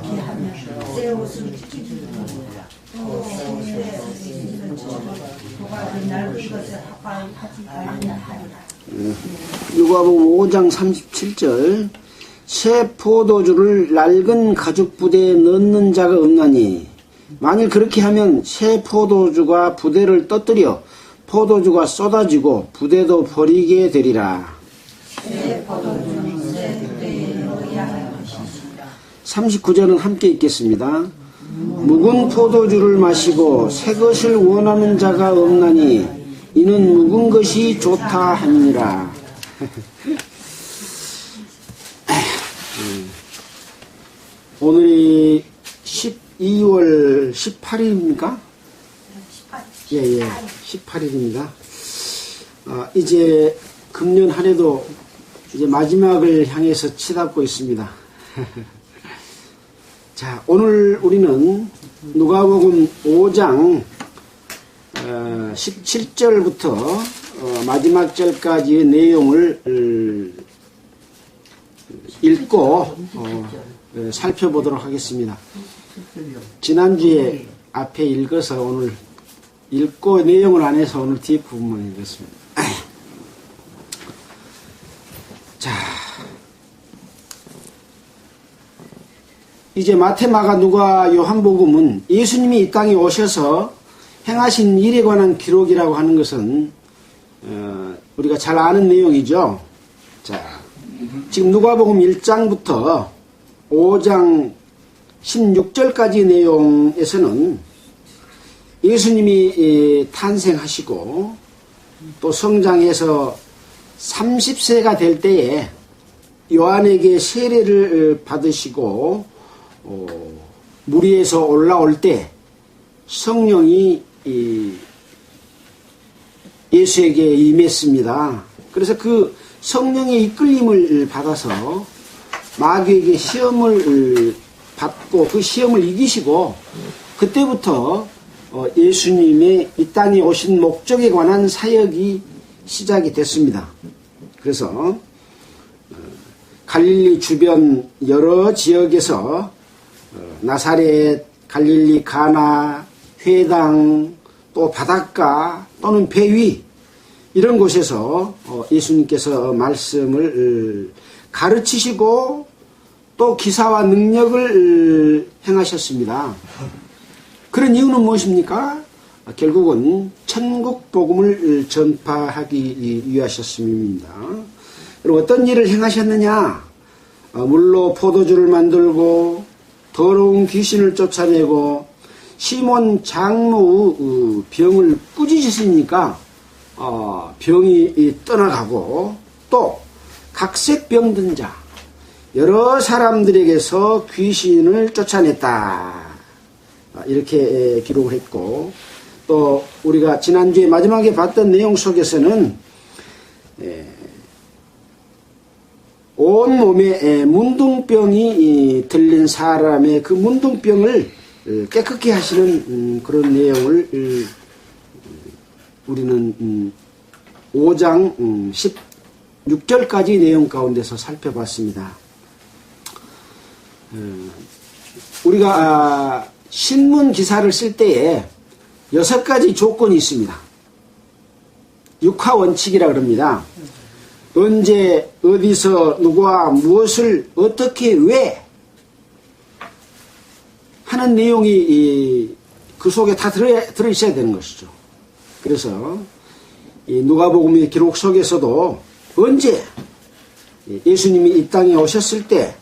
이렇게 하면 새 옷을 찢기는 거야. 또 낡은 것을 하지 아니하리라. 누가복음 5장 37절 새 포도주를 낡은 가죽 부대에 넣는 자가 없나니 만일 그렇게 하면 새 포도주가 부대를 떠뜨려 포도주가 쏟아지고 부대도 버리게 되리라. 새 포도주는 새 부대에 넣어야 할 것이니라. 39절은 함께 읽겠습니다. 묵은 포도주를 마시고 새 것을 원하는 자가 없나니 이는 묵은 것이 좋다 하니라. 오늘이 12월 18일입니까? 18일입니다. 이제 금년 한 해도 이제 마지막을 향해서 치닫고 있습니다. 자, 오늘 우리는 누가복음 5장 17절부터 마지막 절까지의 내용을 읽고 살펴보도록 하겠습니다. 지난주에 앞에 읽어서 오늘 읽고 내용을 안 해서 오늘 뒤에 부분만 읽었습니다. 자, 이제 마태, 마가, 누가, 요한복음은 예수님이 이 땅에 오셔서 행하신 일에 관한 기록이라고 하는 것은 우리가 잘 아는 내용이죠. 자, 지금 누가복음 1장부터 5장 16절까지 내용에서는 예수님이 탄생하시고 또 성장해서 30세가 될 때에 요한에게 세례를 받으시고 물 위에서 올라올 때 성령이 예수에게 임했습니다. 그래서 그 성령의 이끌림을 받아서 마귀에게 시험을 받고 그 시험을 이기시고 그때부터 예수님의 이 땅에 오신 목적에 관한 사역이 시작이 됐습니다. 그래서 갈릴리 주변 여러 지역에서 나사렛, 갈릴리 가나, 회당, 또 바닷가 또는 배 위 이런 곳에서 예수님께서 말씀을 가르치시고 또 기사와 능력을 행하셨습니다. 그런 이유는 무엇입니까? 결국은 천국 복음을 전파하기 위하셨습니다. 그리고 어떤 일을 행하셨느냐? 물로 포도주를 만들고 더러운 귀신을 쫓아내고 시몬 장로의 병을 꾸짖으시니까 병이 떠나가고 또 각색 병든 자 여러 사람들에게서 귀신을 쫓아냈다. 이렇게 기록을 했고 또 우리가 지난주에 마지막에 봤던 내용 속에서는 온몸에 문둥병이 들린 사람의 그 문둥병을 깨끗게 하시는 그런 내용을 우리는 5장 16절까지 내용 가운데서 살펴봤습니다. 우리가 신문 기사를 쓸 때에 6가지 조건이 있습니다. 육하원칙이라 그럽니다. 언제, 어디서, 누구와 무엇을, 어떻게, 왜 하는 내용이 그 속에 다 들어있어야 되는 것이죠. 그래서 이 누가복음의 기록 속에서도 언제 예수님이 이 땅에 오셨을 때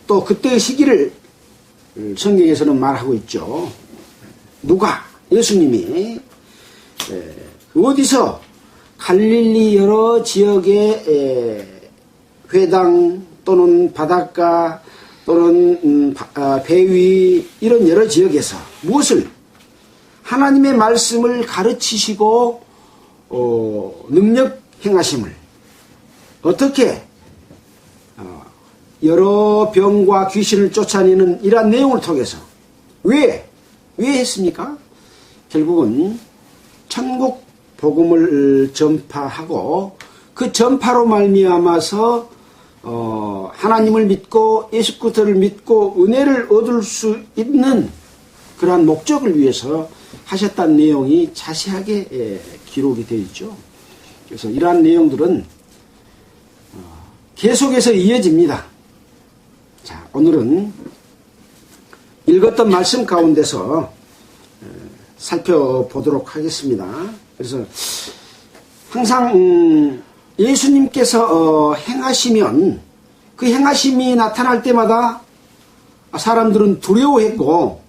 또 그때의 시기를 성경에서는 말하고 있죠. 누가 예수님이 어디서 갈릴리 여러 지역의 회당 또는 바닷가 또는 배 위 이런 여러 지역에서 무엇을 하나님의 말씀을 가르치시고 능력 행하심을 어떻게 여러 병과 귀신을 쫓아내는 이러한 내용을 통해서 왜 했습니까? 결국은 천국 복음을 전파하고 그 전파로 말미암아서 하나님을 믿고 예수 그리스도를 믿고 은혜를 얻을 수 있는 그러한 목적을 위해서 하셨다는 내용이 자세하게 기록이 되어 있죠. 그래서 이러한 내용들은 계속해서 이어집니다. 자, 오늘은 읽었던 말씀 가운데서 살펴보도록 하겠습니다. 그래서 항상 예수님께서 행하시면 그 행하심이 나타날 때마다 사람들은 두려워했고,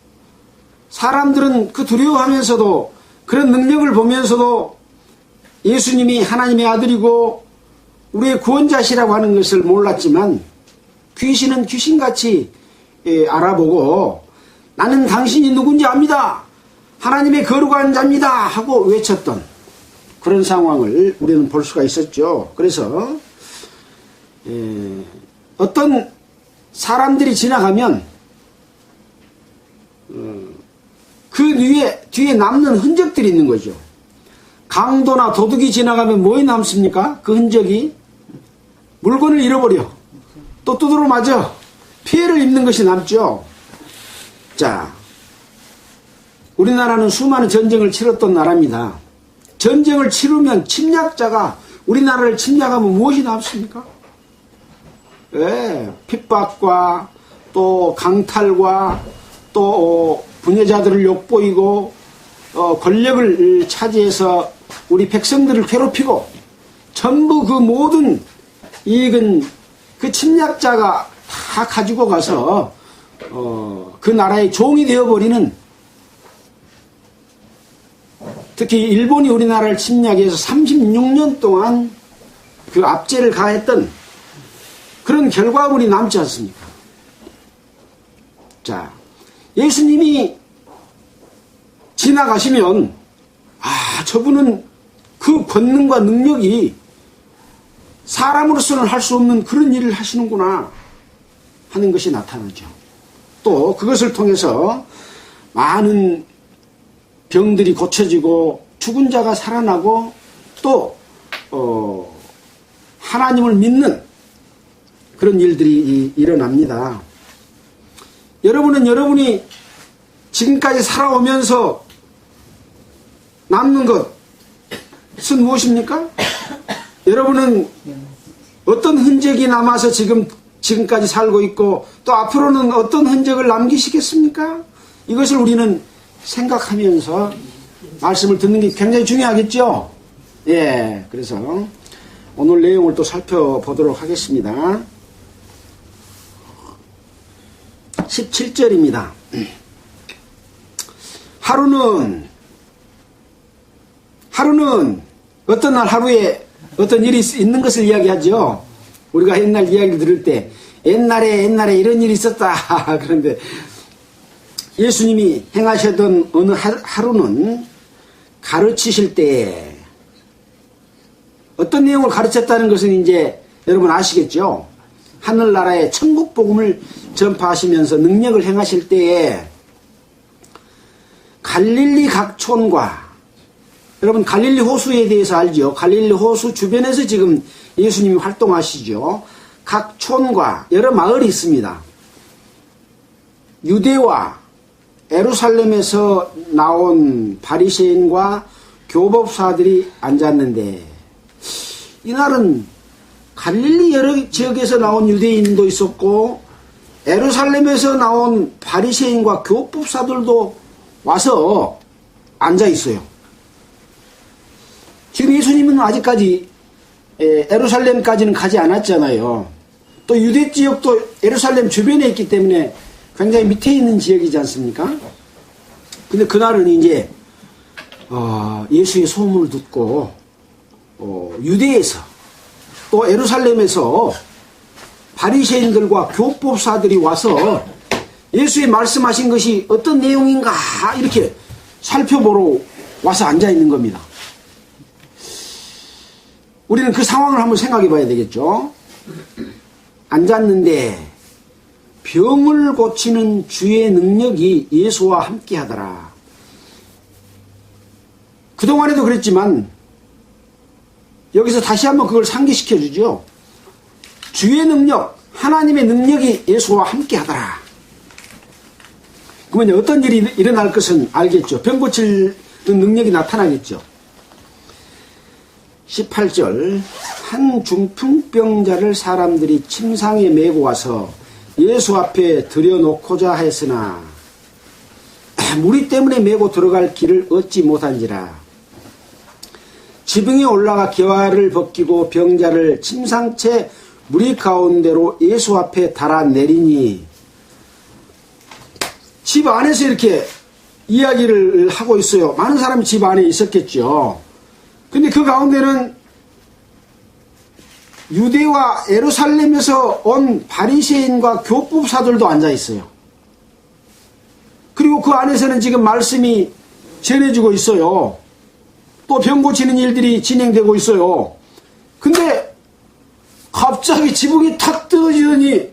사람들은 그 두려워하면서도 그런 능력을 보면서도 예수님이 하나님의 아들이고 우리의 구원자시라고 하는 것을 몰랐지만, 귀신은 귀신같이 알아보고 나는 당신이 누군지 압니다, 하나님의 거룩한 자입니다 하고 외쳤던 그런 상황을 우리는 볼 수가 있었죠. 그래서 어떤 사람들이 지나가면 그 뒤에 남는 흔적들이 있는 거죠. 강도나 도둑이 지나가면 뭐에 남습니까? 그 흔적이 물건을 잃어버려, 또 두드러 맞아 피해를 입는 것이 남죠. 자, 우리나라는 수많은 전쟁을 치렀던 나라입니다. 전쟁을 치르면 침략자가 우리나라를 침략하면 무엇이 남습니까? 핍박과 또 강탈과 또 분여자들을 욕보이고 권력을 차지해서 우리 백성들을 괴롭히고, 전부 그 모든 이익은 그 침략자가 다 가지고 가서 그 나라의 종이 되어버리는, 특히 일본이 우리나라를 침략해서 36년 동안 그 압제를 가했던 그런 결과물이 남지 않습니까? 자, 예수님이 지나가시면 저분은 그 권능과 능력이 사람으로서는 할 수 없는 그런 일을 하시는구나 하는 것이 나타나죠. 또 그것을 통해서 많은 병들이 고쳐지고 죽은 자가 살아나고 또 하나님을 믿는 그런 일들이 일어납니다. 여러분은 여러분이 지금까지 살아오면서 남는 것은 무엇입니까? 여러분은 어떤 흔적이 남아서 지금까지 살고 있고 또 앞으로는 어떤 흔적을 남기시겠습니까? 이것을 우리는 생각하면서 말씀을 듣는 게 굉장히 중요하겠죠? 예, 그래서 오늘 내용을 또 살펴보도록 하겠습니다. 17절입니다. 하루는 어떤 날 하루에 어떤 일이 있는 것을 이야기하죠. 우리가 옛날 이야기 들을 때 옛날에 이런 일이 있었다 그런데 예수님이 행하셨던 어느 하루는 가르치실 때 어떤 내용을 가르쳤다는 것은 이제 여러분 아시겠죠? 하늘나라의 천국 복음을 전파하시면서 능력을 행하실 때에 갈릴리 각촌과, 여러분 갈릴리 호수에 대해서 알죠? 갈릴리 호수 주변에서 지금 예수님이 활동하시죠. 각촌과 여러 마을이 있습니다. 유대와 예루살렘에서 나온 바리새인과 교법사들이 앉았는데, 이날은 갈릴리 여러 지역에서 나온 유대인도 있었고 예루살렘에서 나온 바리새인과 교법사들도 와서 앉아 있어요. 지금 예수님은 아직까지 예루살렘까지는 가지 않았잖아요. 또 유대 지역도 예루살렘 주변에 있기 때문에 굉장히 밑에 있는 지역이지 않습니까? 근데 그날은 이제 예수의 소문을 듣고 유대에서 또 예루살렘에서 바리새인들과 교법사들이 와서 예수의 말씀하신 것이 어떤 내용인가 이렇게 살펴보러 와서 앉아 있는 겁니다. 우리는 그 상황을 한번 생각해 봐야 되겠죠. 앉았는데 병을 고치는 주의 능력이 예수와 함께 하더라. 그동안에도 그랬지만 여기서 다시 한번 그걸 상기시켜 주죠. 주의 능력, 하나님의 능력이 예수와 함께 하더라. 그러면 어떤 일이 일어날 것은 알겠죠. 병 고칠 능력이 나타나겠죠. 18절 한 중풍병자를 사람들이 침상에 메고 와서 예수 앞에 들여놓고자 했으나 무리 때문에 메고 들어갈 길을 얻지 못한지라. 지붕에 올라가 기와를 벗기고 병자를 침상채 무리 가운데로 예수 앞에 달아내리니. 집 안에서 이렇게 이야기를 하고 있어요. 많은 사람이 집 안에 있었겠죠. 근데 그 가운데는 유대와 예루살렘에서 온 바리새인과 교법사들도 앉아 있어요. 그리고 그 안에서는 지금 말씀이 전해지고 있어요. 또 병 고치는 일들이 진행되고 있어요. 근데 갑자기 지붕이 탁 떨어지더니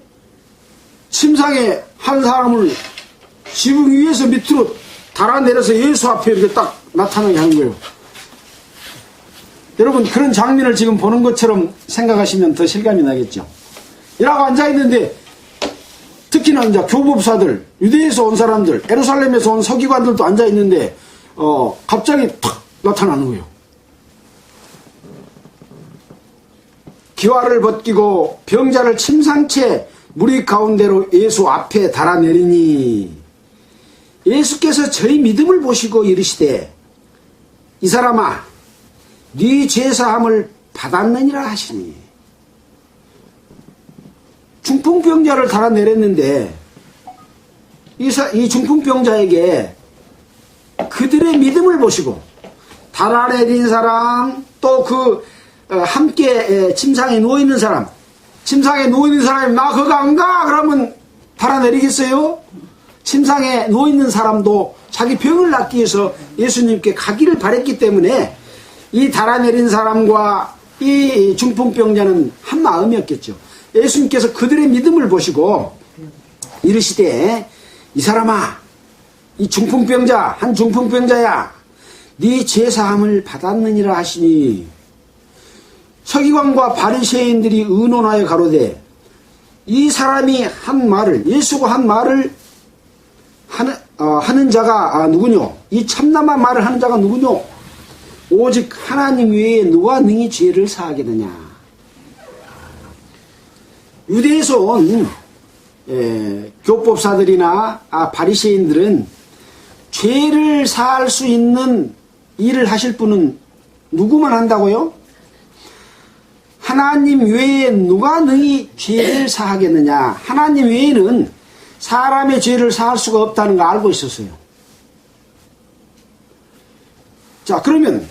침상에 한 사람을 지붕 위에서 밑으로 달아내려서 예수 앞에 이렇게 딱 나타나게 하는 거예요. 여러분 그런 장면을 지금 보는 것처럼 생각하시면 더 실감이 나겠죠. 이라고 앉아있는데 특히나 이제 교법사들, 유대에서 온 사람들, 예루살렘에서 온 서기관들도 앉아있는데 갑자기 탁 나타나는 거예요. 기와를 벗기고 병자를 침상채 무리 가운데로 예수 앞에 달아내리니. 예수께서 저희 믿음을 보시고 이르시되 이 사람아 네 죄사함을 받았느니라 하시니. 중풍병자를 달아내렸는데 이 중풍병자에게 그들의 믿음을 보시고 달아내린 사람 또 그 함께 침상에 누워있는 사람, 침상에 누워있는 사람이 나 거기 안 가 그러면 달아내리겠어요? 침상에 누워있는 사람도 자기 병을 낫기 위해서 예수님께 가기를 바랬기 때문에 이 달아내린 사람과 이 중풍병자는 한 마음이었겠죠. 예수님께서 그들의 믿음을 보시고 이르시되 이 사람아 이 중풍병자 한 중풍병자야 네 죄사함을 받았느니라 하시니. 서기관과 바리새인들이 의논하여 가로되 이 사람이 한 말을 예수가 한 말을 하는 자가 누구뇨? 이 참남한 말을 하는 자가 누구뇨? 오직 하나님 외에 누가 능히 죄를 사하겠느냐. 유대에서 온 교법사들이나 바리새인들은 죄를 사할 수 있는 일을 하실 분은 누구만 한다고요? 하나님 외에 누가 능히 죄를 사하겠느냐. 하나님 외에는 사람의 죄를 사할 수가 없다는 거 알고 있었어요. 자, 그러면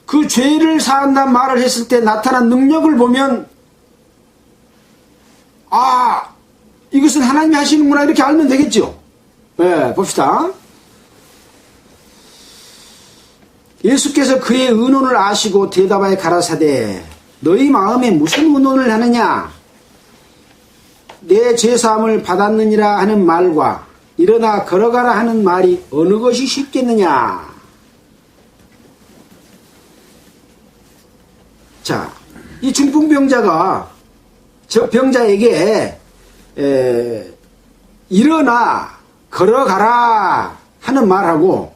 그 죄를 사한다는 말을 했을 때 나타난 능력을 보면 이것은 하나님이 하시는구나 이렇게 알면 되겠죠. 네, 봅시다. 예수께서 그의 의논을 아시고 대답하여 가라사대 너희 마음에 무슨 의논을 하느냐. 내 죄사함을 받았느니라 하는 말과 일어나 걸어가라 하는 말이 어느 것이 쉽겠느냐. 자, 이 중풍병자가 저 병자에게 일어나 걸어가라 하는 말하고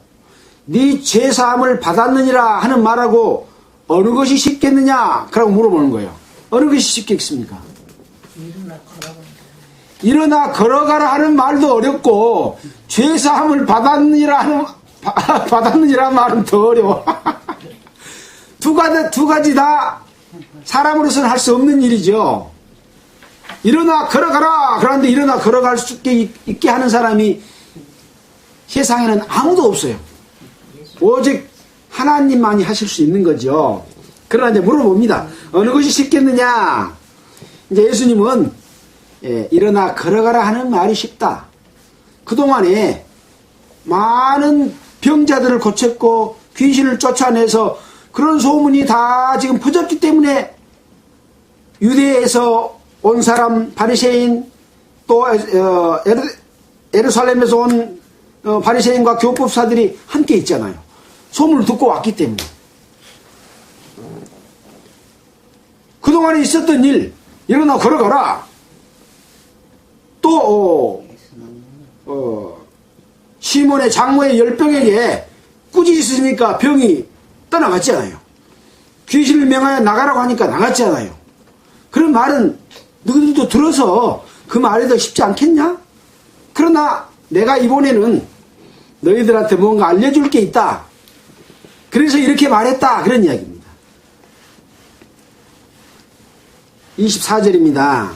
네 죄사함을 받았느니라 하는 말하고 어느 것이 쉽겠느냐 그라고 물어보는 거예요. 어느 것이 쉽겠습니까? 일어나 걸어가라 하는 말도 어렵고 죄사함을 받았느니라 하는 말은 더 어려워. 두 가지 다 사람으로서는 할 수 없는 일이죠. 일어나 걸어가라 그런데 일어나 걸어갈 수 있게 하는 사람이 세상에는 아무도 없어요. 오직 하나님만이 하실 수 있는 거죠. 그러나 이제 물어봅니다. 어느 것이 쉽겠느냐. 이제 예수님은 일어나 걸어가라 하는 말이 쉽다. 그동안에 많은 병자들을 고쳤고 귀신을 쫓아내서 그런 소문이 다 지금 퍼졌기 때문에 유대에서 온 사람 바리새인 또 예루살렘에서 온 바리새인과 교법사들이 함께 있잖아요. 소문을 듣고 왔기 때문에. 그동안에 있었던 일, 일어나 걸어가라. 또 시몬의 장모의 열병에게 꾸짖으니까 병이 떠나갔잖아요. 귀신을 명하여 나가라고 하니까 나갔잖아요. 그런 말은 너희들도 들어서 그 말이 더 쉽지 않겠냐? 그러나 내가 이번에는 너희들한테 뭔가 알려줄 게 있다. 그래서 이렇게 말했다. 그런 이야기입니다. 24절입니다.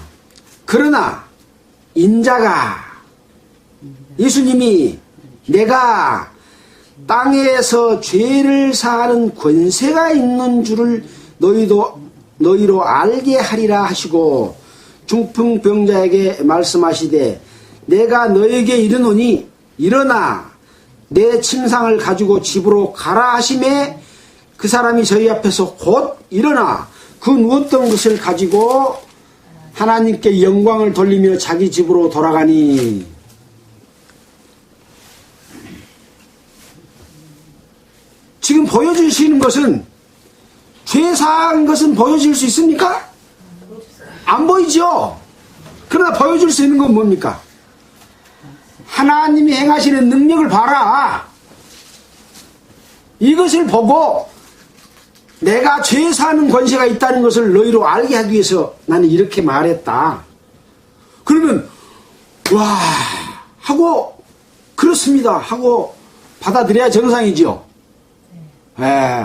그러나 인자가 예수님이 내가 땅에서 죄를 사하는 권세가 있는 줄을 너희로 알게 하리라 하시고 중풍병자에게 말씀하시되 내가 너에게 이르노니 일어나 내 침상을 가지고 집으로 가라 하심에 그 사람이 저희 앞에서 곧 일어나 그 누웠던 것을 가지고 하나님께 영광을 돌리며 자기 집으로 돌아가니. 지금 보여주시는 것은 죄 사한 것은 보여줄 수 있습니까? 안 보이죠? 그러나 보여줄 수 있는 건 뭡니까? 하나님이 행하시는 능력을 봐라. 이것을 보고 내가 죄 사는 권세가 있다는 것을 너희로 알게 하기 위해서 나는 이렇게 말했다. 그러면 와 하고 그렇습니다 하고 받아들여야 정상이죠.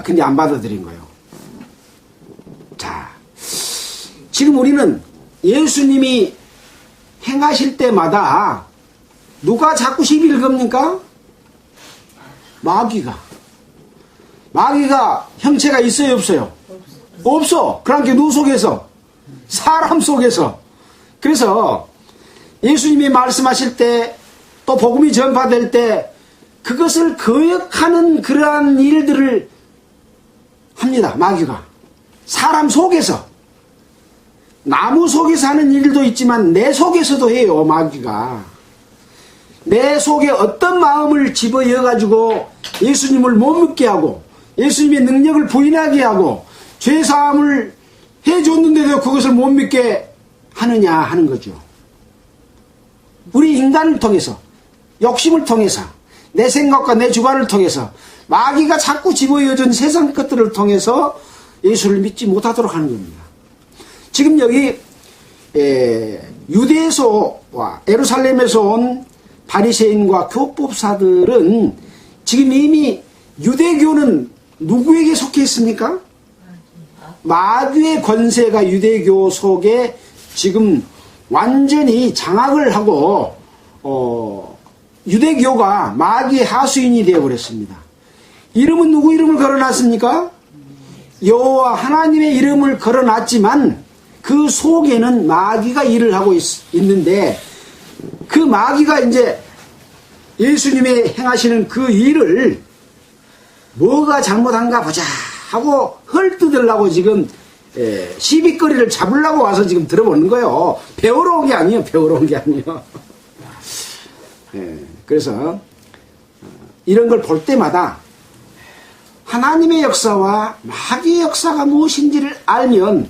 근데 안 받아들인 거예요. 자, 지금 우리는 예수님이 행하실 때마다 누가 자꾸 시비를 겁니까? 마귀가 형체가 있어요 없어요? 없어. 그러니까 누구 속에서? 사람 속에서. 그래서 예수님이 말씀하실 때 또 복음이 전파될 때 그것을 거역하는 그러한 일들을 합니다. 마귀가. 사람 속에서. 나무 속에서 하는 일도 있지만 내 속에서도 해요. 마귀가. 내 속에 어떤 마음을 집어여가지고 예수님을 못 믿게 하고 예수님의 능력을 부인하게 하고 죄사함을 해줬는데도 그것을 못 믿게 하느냐 하는 거죠. 우리 인간을 통해서 욕심을 통해서 내 생각과 내 주관을 통해서 마귀가 자꾸 집어여준 세상 것들을 통해서 예수를 믿지 못하도록 하는 겁니다. 지금 여기 유대에서와 예루살렘에서 온 바리새인과 교법사들은 지금 이미 유대교는 누구에게 속해 있습니까? 마귀의 권세가 유대교 속에 지금 완전히 장악을 하고 유대교가 마귀의 하수인이 되어버렸습니다. 이름은 누구 이름을 걸어놨습니까? 여호와 하나님의 이름을 걸어놨지만 그 속에는 마귀가 일을 하고 있는데 그 마귀가 이제 예수님의 행하시는 그 일을 뭐가 잘못한가 보자 하고 헐뜯으려고 지금 시비거리를 잡으려고 와서 지금 들어보는 거예요. 배우러 온 게 아니에요. 그래서 이런 걸 볼 때마다 하나님의 역사와 마귀의 역사가 무엇인지를 알면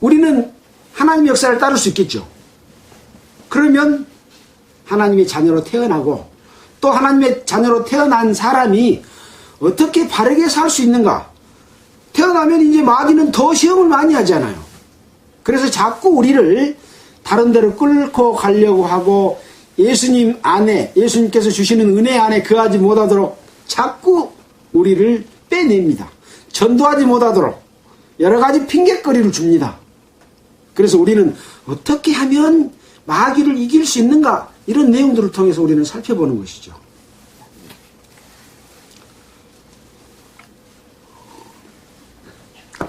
우리는 하나님의 역사를 따를 수 있겠죠. 그러면 하나님의 자녀로 태어나고 또 하나님의 자녀로 태어난 사람이 어떻게 바르게 살 수 있는가? 태어나면 이제 마귀는 더 시험을 많이 하잖아요. 그래서 자꾸 우리를 다른 데로 끌고 가려고 하고 예수님 안에, 예수님께서 주시는 은혜 안에 거하지 못하도록 자꾸 우리를 빼냅니다. 전도하지 못하도록 여러 가지 핑계거리를 줍니다. 그래서 우리는 어떻게 하면 마귀를 이길 수 있는가? 이런 내용들을 통해서 우리는 살펴보는 것이죠.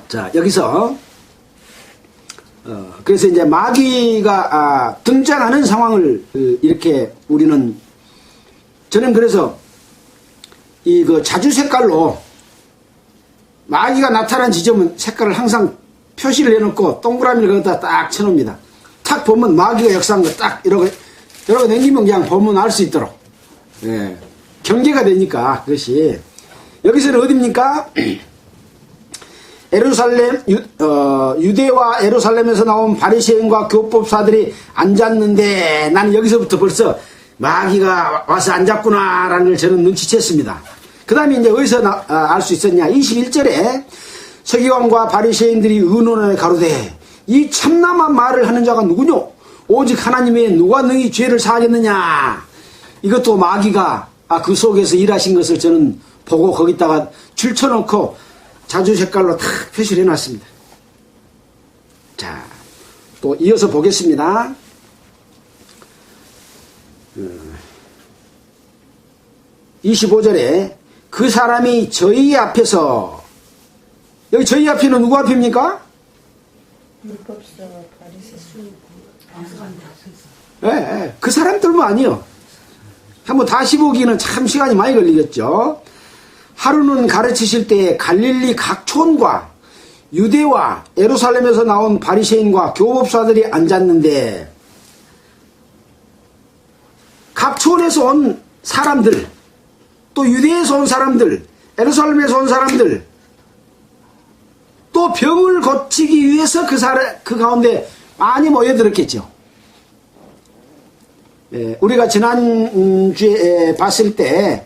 자, 여기서 그래서 이제 마귀가 등장하는 상황을 이렇게 우리는 저는 그래서 이 그 자주 색깔로 마귀가 나타난 지점은 색깔을 항상 표시를 해놓고 동그라미를 거기다 딱 쳐놓습니다. 탁 보면 마귀가 역사한 거 딱 이러고 다니면 그냥 보면 알 수 있도록 경계가 되니까 그것이 여기서는 어디입니까? 유대와 예루살렘에서 나온 바리새인과 교법사들이 앉았는데 나는 여기서부터 벌써 마귀가 와서 앉았구나라는 걸 저는 눈치챘습니다. 그 다음에 이제 어디서 알 수 있었냐? 21절에 서기관과 바리새인들이 의논하여 가로되 이 참남한 말을 하는 자가 누구뇨? 오직 하나님 외에 누가 능히 죄를 사하겠느냐? 이것도 마귀가 그 속에서 일하신 것을 저는 보고 거기다가 줄쳐놓고 자주 색깔로 탁 표시를 해놨습니다. 자, 또 이어서 보겠습니다. 25절에 그 사람이 저희 앞에서, 여기 저희 앞에는 누구 앞입니까? 율법사와 바리새인. 네, 그 사람들만 아니요. 한번 다시 보기는 참 시간이 많이 걸리겠죠. 하루는 가르치실 때 갈릴리 각촌과 유대와 예루살렘에서 나온 바리새인과 교법사들이 앉았는데 각촌에서 온 사람들, 또 유대에서 온 사람들, 예루살렘에서 온 사람들, 또 병을 고치기 위해서 그 가운데 많이 모여들었겠죠. 우리가 지난주에 봤을 때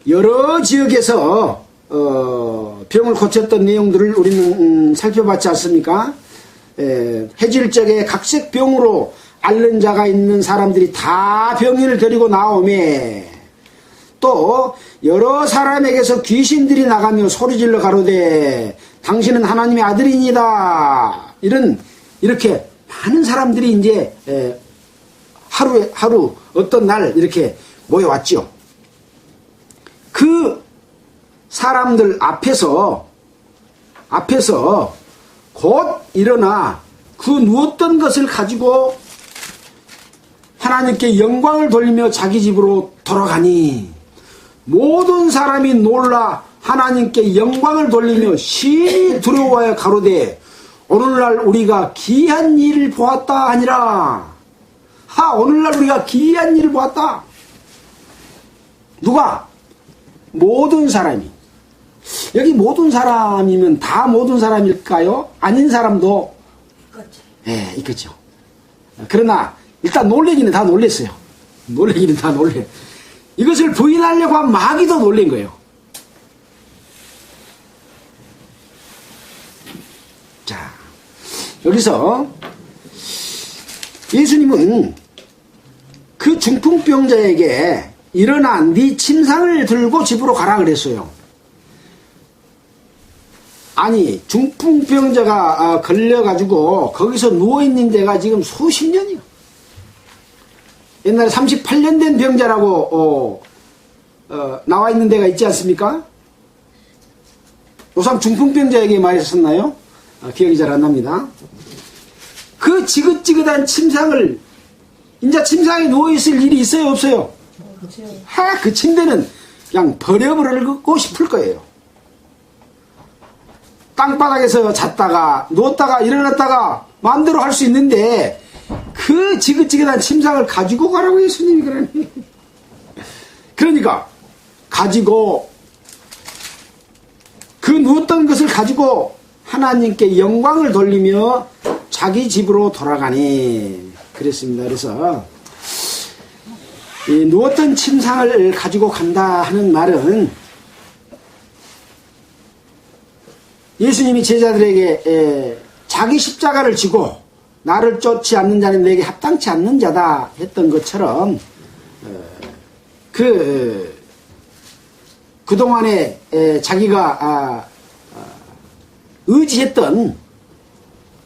여러 지역에서 병을 고쳤던 내용들을 우리는 살펴봤지 않습니까? 해질적에 각색 병으로 앓는 자가 있는 사람들이 다 병인을 데리고 나오매 또 여러 사람에게서 귀신들이 나가며 소리질러 가로되 당신은 하나님의 아들이니다. 이렇게 많은 사람들이 이제 하루 어떤 날 이렇게 모여왔죠. 그 사람들 앞에서 곧 일어나 그 누웠던 것을 가지고 하나님께 영광을 돌리며 자기 집으로 돌아가니 모든 사람이 놀라 하나님께 영광을 돌리며 심히 두려워하여 가로되 오늘날 우리가 기이한 일을 보았다 하니라. 오늘날 우리가 기이한 일을 보았다. 누가? 모든 사람이. 여기 모든 사람이면 다 모든 사람일까요? 아닌 사람도 있겠죠. 그러나 일단 놀래기는 다 놀랬어요. 놀래기는 다 놀래. 이것을 부인하려고 한 마귀도 놀란 거예요. 자, 여기서 예수님은 그 중풍병자에게 일어나 네 침상을 들고 집으로 가라 그랬어요. 아니 중풍병자가 걸려가지고 거기서 누워있는 데가 지금 수십 년이요. 옛날에 38년 된 병자라고 나와 있는 데가 있지 않습니까? 요즘 중풍병자에게 많이 썼나요? 기억이 잘 안 납니다. 그 지긋지긋한 침상을 이제 침상에 누워있을 일이 있어요 없어요? 그 침대는 그냥 버려버리고 싶을 거예요. 땅바닥에서 잤다가 누웠다가 일어났다가 마음대로 할 수 있는데 그 지긋지긋한 침상을 가지고 가라고 예수님이 그러네. 그러니까 가지고 그 누웠던 것을 가지고 하나님께 영광을 돌리며 자기 집으로 돌아가니 그랬습니다. 그래서 이 누웠던 침상을 가지고 간다 하는 말은 예수님이 제자들에게 자기 십자가를 지고 나를 쫓지 않는 자는 내게 합당치 않는 자다 했던 것처럼 그동안에 자기가 의지했던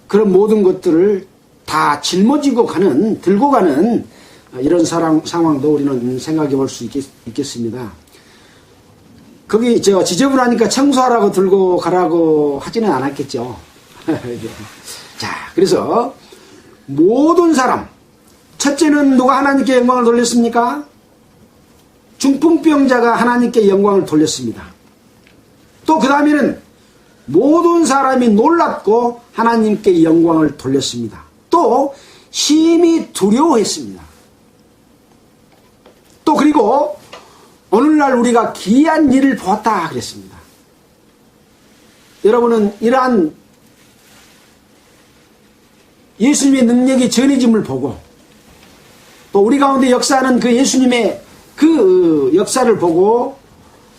그런 모든 것들을 다 짊어지고 들고 가는 이런 상황도 우리는 생각해 볼 수 있겠습니다. 거기 지저분하니까 청소하라고 들고 가라고 하지는 않았겠죠. 자, 그래서 모든 사람, 첫째는 누가 하나님께 영광을 돌렸습니까? 중풍병자가 하나님께 영광을 돌렸습니다. 또 그 다음에는 모든 사람이 놀랍고 하나님께 영광을 돌렸습니다. 또 심히 두려워했습니다. 또 그리고 오늘날 우리가 기이한 일을 보았다 그랬습니다. 여러분은 이러한 예수님의 능력이 전해짐을 보고 또 우리 가운데 역사하는 그 예수님의 그 역사를 보고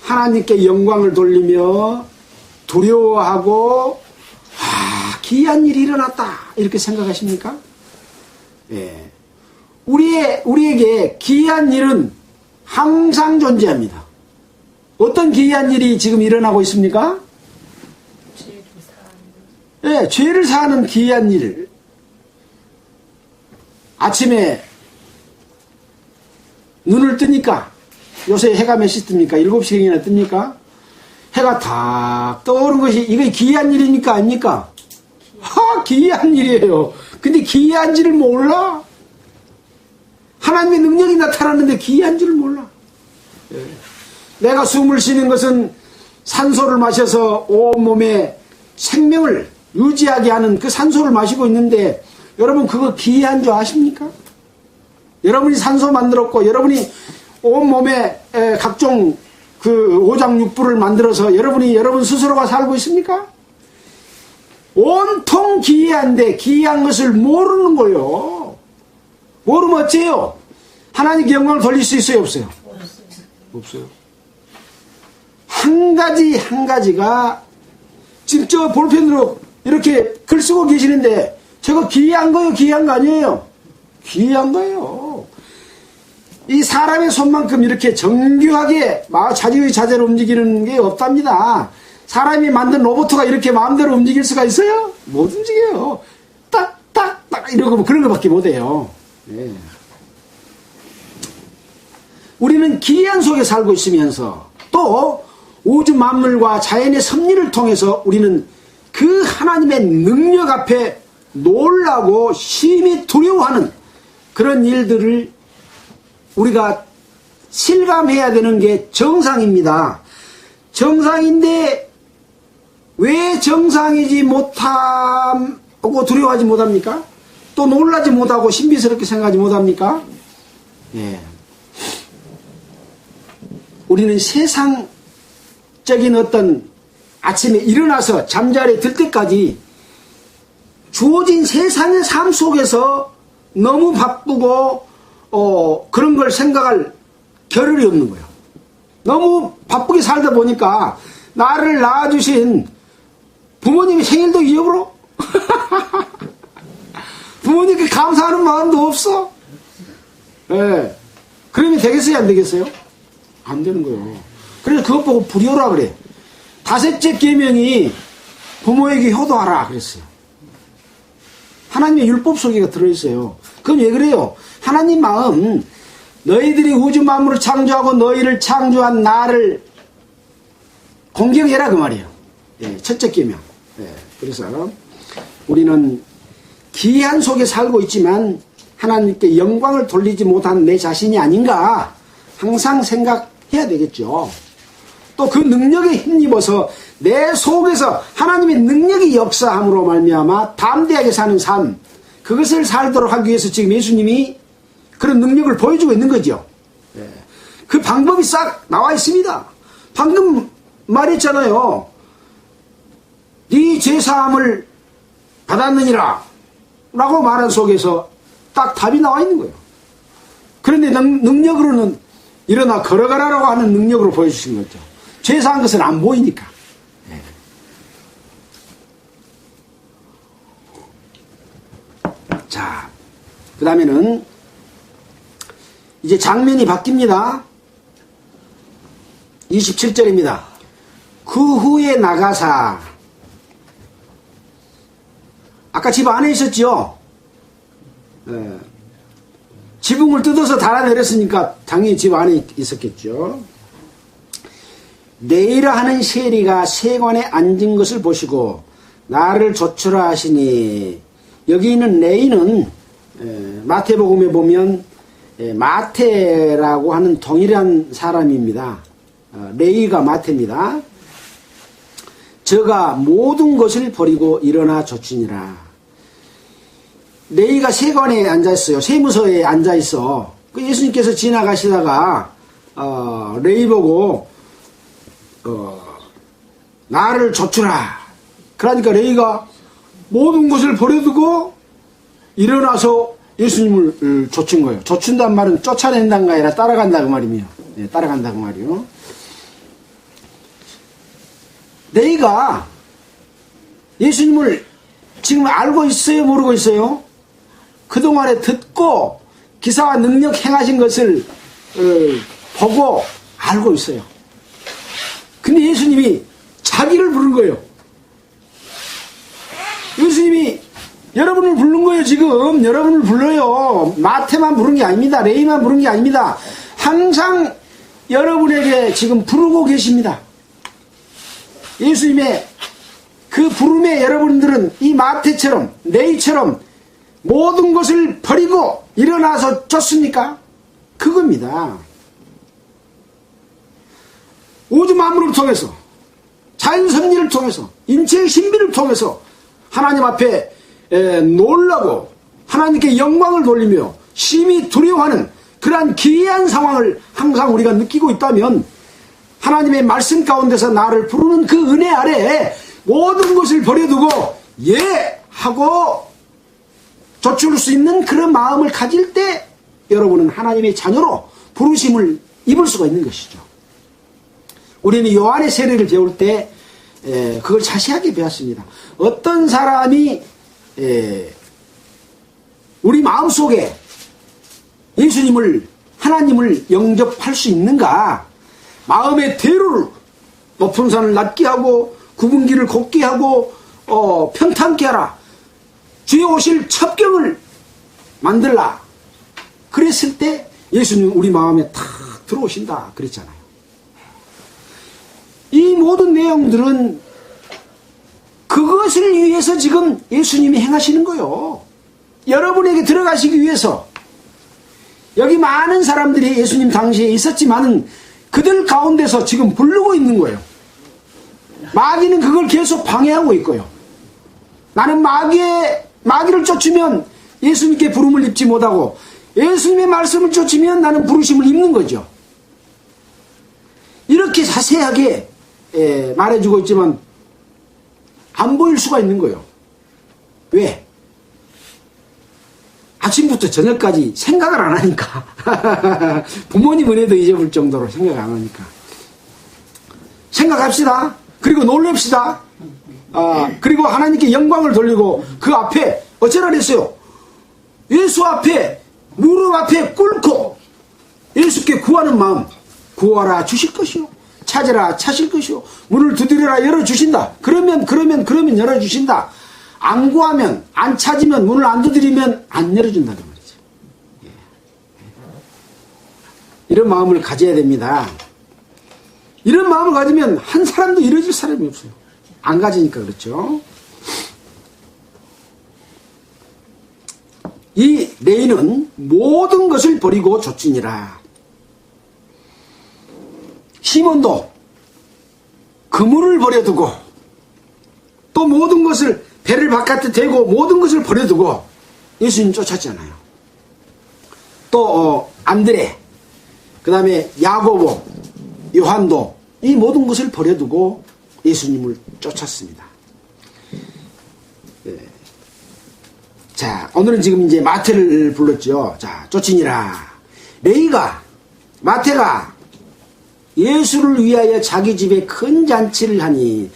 하나님께 영광을 돌리며 두려워하고 기이한 일이 일어났다 이렇게 생각하십니까? 예. 우리에게 기이한 일은 항상 존재합니다. 어떤 기이한 일이 지금 일어나고 있습니까? 예, 죄를 사하는 기이한 일. 아침에 눈을 뜨니까 요새 해가 몇 시 뜹니까? 7시경이나 뜹니까? 해가 탁 떠오른 것이 이게 기이한 일입니까? 아닙니까? 기이한 일이에요. 근데 기이한지를 몰라? 하나님의 능력이 나타났는데 기이한지를 몰라. 예. 내가 숨을 쉬는 것은 산소를 마셔서 온몸에 생명을 유지하게 하는 그 산소를 마시고 있는데 여러분 그거 기이한 줄 아십니까? 여러분이 산소 만들었고 여러분이 온몸에 각종 그 오장육부를 만들어서 여러분 스스로가 살고 있습니까? 온통 기이한데 기이한 것을 모르는 거요. 모르면 어째요? 하나님께 영광을 돌릴 수 있어요? 없어요? 없어요. 한 가지 한 가지가 지금 저 볼펜으로 이렇게 글 쓰고 계시는데 저거 기이한 거예요? 기이한 거 아니에요? 기이한 거예요. 이 사람의 손만큼 이렇게 정교하게 자유자재로 움직이는 게 없답니다. 사람이 만든 로봇가 이렇게 마음대로 움직일 수가 있어요? 못 움직여요. 딱딱딱 이러고 뭐 그런 것밖에 못해요. 네. 우리는 기이한 속에 살고 있으면서 또 우주 만물과 자연의 섭리를 통해서 우리는 그 하나님의 능력 앞에 놀라고 심히 두려워하는 그런 일들을 우리가 실감해야 되는 게 정상입니다. 정상인데 왜 정상이지 못하고 두려워하지 못합니까? 또 놀라지 못하고 신비스럽게 생각하지 못합니까? 예. 우리는 세상적인 어떤 아침에 일어나서 잠자리에 들 때까지 주어진 세상의 삶 속에서 너무 바쁘고 그런 걸 생각할 겨를이 없는 거예요. 너무 바쁘게 살다 보니까 나를 낳아주신 부모님의 생일도 잊어버려? 부모님께 감사하는 마음도 없어? 예. 그러면 되겠어요? 안 되겠어요? 안 되는 거예요. 그래서 그것 보고 불효라 그래. 다섯째 계명이 부모에게 효도하라 그랬어요. 하나님의 율법 속에 들어있어요. 그럼 왜 그래요? 하나님 마음, 너희들이 우주 만물을 창조하고 너희를 창조한 나를 공경해라 그 말이에요. 예, 첫째 계명. 예, 그래서 우리는 기이한 속에 살고 있지만 하나님께 영광을 돌리지 못한 내 자신이 아닌가 항상 생각해야 되겠죠. 또 그 능력에 힘입어서 내 속에서 하나님의 능력이 역사함으로 말미암아 담대하게 사는 삶, 그것을 살도록 하기 위해서 지금 예수님이 그런 능력을 보여주고 있는 거죠. 예. 그 방법이 싹 나와 있습니다. 방금 말했잖아요. 네 죄사함을 받았느니라 라고 말한 속에서 딱 답이 나와 있는 거예요. 그런데 능력으로는 일어나 걸어가라라고 하는 능력으로 보여주신 거죠. 죄사한 것은 안 보이니까. 예. 자, 그 다음에는 이제 장면이 바뀝니다. 27절입니다. 그 후에 나가사, 아까 집 안에 있었죠? 예. 지붕을 뜯어서 달아내렸으니까 당연히 집 안에 있었겠죠. 네이라 하는 세리가 세관에 앉은 것을 보시고 나를 조추라 하시니, 여기 있는 네이는 마태복음에 보면 마태라고 하는 동일한 사람입니다. 레이가 마태입니다. 저가 모든 것을 버리고 일어나 쫓으니라. 레이가 세관에 앉아있어요. 세무서에 앉아있어. 그 예수님께서 지나가시다가 레이 보고 나를 쫓으라 그러니까 레위가 모든 것을 버려두고 일어나서 예수님을 쫓은 거예요. 쫓은다는 말은 쫓아낸다는 게 아니라 따라간다 그 말이에요. 네, 따라간다 그 말이요. 레위가 예수님을 지금 알고 있어요? 모르고 있어요? 그동안에 듣고 기사와 능력 행하신 것을 보고 알고 있어요. 근데 예수님이 자기를 부른 거예요. 예수님이 여러분을 부른 거예요. 지금 여러분을 불러요. 마태만 부른 게 아닙니다. 레위만 부른 게 아닙니다. 항상 여러분에게 지금 부르고 계십니다. 예수님의 그 부름에 여러분들은 이 마태처럼 레위처럼 모든 것을 버리고 일어나서 쫓습니까? 그겁니다. 우주 만물을 통해서 자연 섭리를 통해서 인체의 신비를 통해서 하나님 앞에 놀라고 하나님께 영광을 돌리며 심히 두려워하는 그러한 기이한 상황을 항상 우리가 느끼고 있다면 하나님의 말씀 가운데서 나를 부르는 그 은혜 아래에 모든 것을 버려두고 예! 하고 쫓을 수 있는 그런 마음을 가질 때 여러분은 하나님의 자녀로 부르심을 입을 수가 있는 것이죠. 우리는 요한의 세례를 배울 때 그걸 자세하게 배웠습니다. 어떤 사람이 우리 마음속에 예수님을 하나님을 영접할 수 있는가? 마음의 대로를 높은 산을 낮게 하고 굽은 길을 곱게 하고 평탄케 하라. 주의 오실 첩경을 만들라. 그랬을 때 예수님 우리 마음에 탁 들어오신다 그랬잖아요. 이 모든 내용들은 그것을 위해서 지금 예수님이 행하시는 거예요. 여러분에게 들어가시기 위해서. 여기 많은 사람들이 예수님 당시에 있었지만은 그들 가운데서 지금 부르고 있는 거예요. 마귀는 그걸 계속 방해하고 있고요. 나는 마귀를 쫓으면 예수님께 부름을 입지 못하고 예수님의 말씀을 쫓으면 나는 부르심을 입는 거죠. 이렇게 자세하게 말해주고 있지만 안 보일 수가 있는 거예요. 왜? 아침부터 저녁까지 생각을 안 하니까. 부모님 은혜도 잊어볼 정도로 생각을 안 하니까. 생각합시다. 그리고 놀랍시다. 그리고 하나님께 영광을 돌리고 그 앞에 어쩌라 그랬어요? 예수 앞에 무릎 앞에 꿇고 예수께 구하는 마음 구하라 주실 것이요 찾으라 찾을 것이요 문을 두드려라 열어주신다. 그러면 열어주신다. 안 구하면 안 찾으면 문을 안 두드리면 안 열어준다는 말이죠. 이런 마음을 가져야 됩니다. 이런 마음을 가지면 한 사람도 이루어질 사람이 없어요. 안 가지니까 그렇죠. 이 레위는 모든 것을 버리고 쫓으니라. 시몬도 그물을 버려두고 또 모든 것을 배를 바깥에 대고 모든 것을 버려두고 예수님 쫓았잖아요. 또 안드레, 그 다음에 야고보, 요한도 이 모든 것을 버려두고 예수님을 쫓았습니다. 자, 오늘은 지금 이제 마태를 불렀죠. 자, 쫓으니라. 마태가 예수를 위하여 자기 집에 큰 잔치를 하니,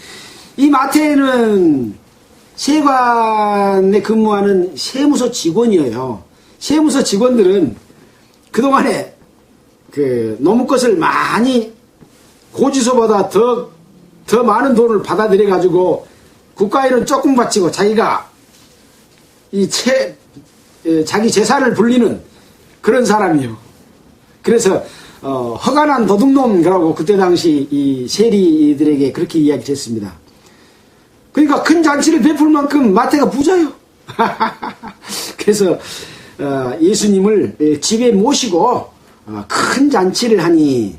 이 마태는 세관에 근무하는 세무서 직원이에요. 세무서 직원들은 그동안에 노무 것을 많이 고지서보다 더 많은 돈을 받아들여 가지고 국가일은 조금 바치고 자기가 자기 재산을 불리는 그런 사람이요. 그래서 허가난 도둑놈이라고 그때 당시 이 세리들에게 그렇게 이야기를 했습니다. 그러니까 큰 잔치를 베풀 만큼 마태가 부자요. 그래서 예수님을 집에 모시고 큰 잔치를 하니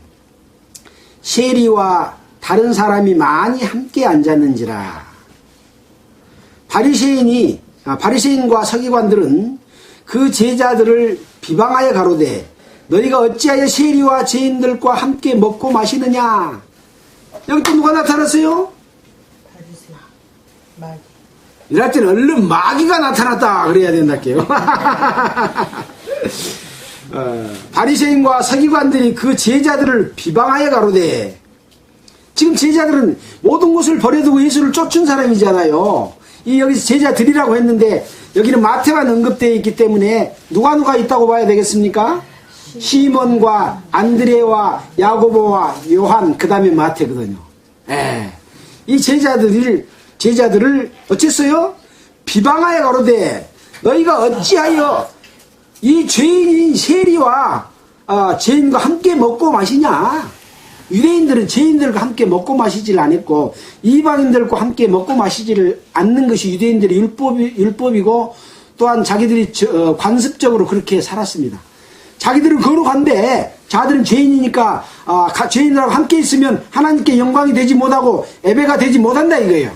세리와 다른 사람이 많이 함께 앉았는지라. 바리새인과 서기관들은 그 제자들을 비방하여 가로되 너희가 어찌하여 세리와 죄인들과 함께 먹고 마시느냐. 여기 또 누가 나타났어요? 이럴 때는 얼른 마귀가 나타났다 그래야 된다게요. 바리새인과 서기관들이 그 제자들을 비방하여 가로되, 지금 제자들은 모든 것을 버려두고 예수를 쫓은 사람이잖아요. 여기서 제자들이라고 했는데 여기는 마태만 언급되어 있기 때문에 누가 있다고 봐야 되겠습니까? 시몬과 안드레와 야고보와 요한, 그 다음에 마태거든요. 이 제자들을 어쨌어요? 비방하여 가로되, 너희가 어찌하여 이 죄인인 세리와 죄인과 함께 먹고 마시냐? 유대인들은 죄인들과 함께 먹고 마시질 않았고 이방인들과 함께 먹고 마시지를 않는 것이 유대인들의 율법이고, 또한 자기들이 관습적으로 그렇게 살았습니다. 자기들은 거룩한데 자들은 죄인이니까 죄인들하고 함께 있으면 하나님께 영광이 되지 못하고 예배가 되지 못한다 이거예요.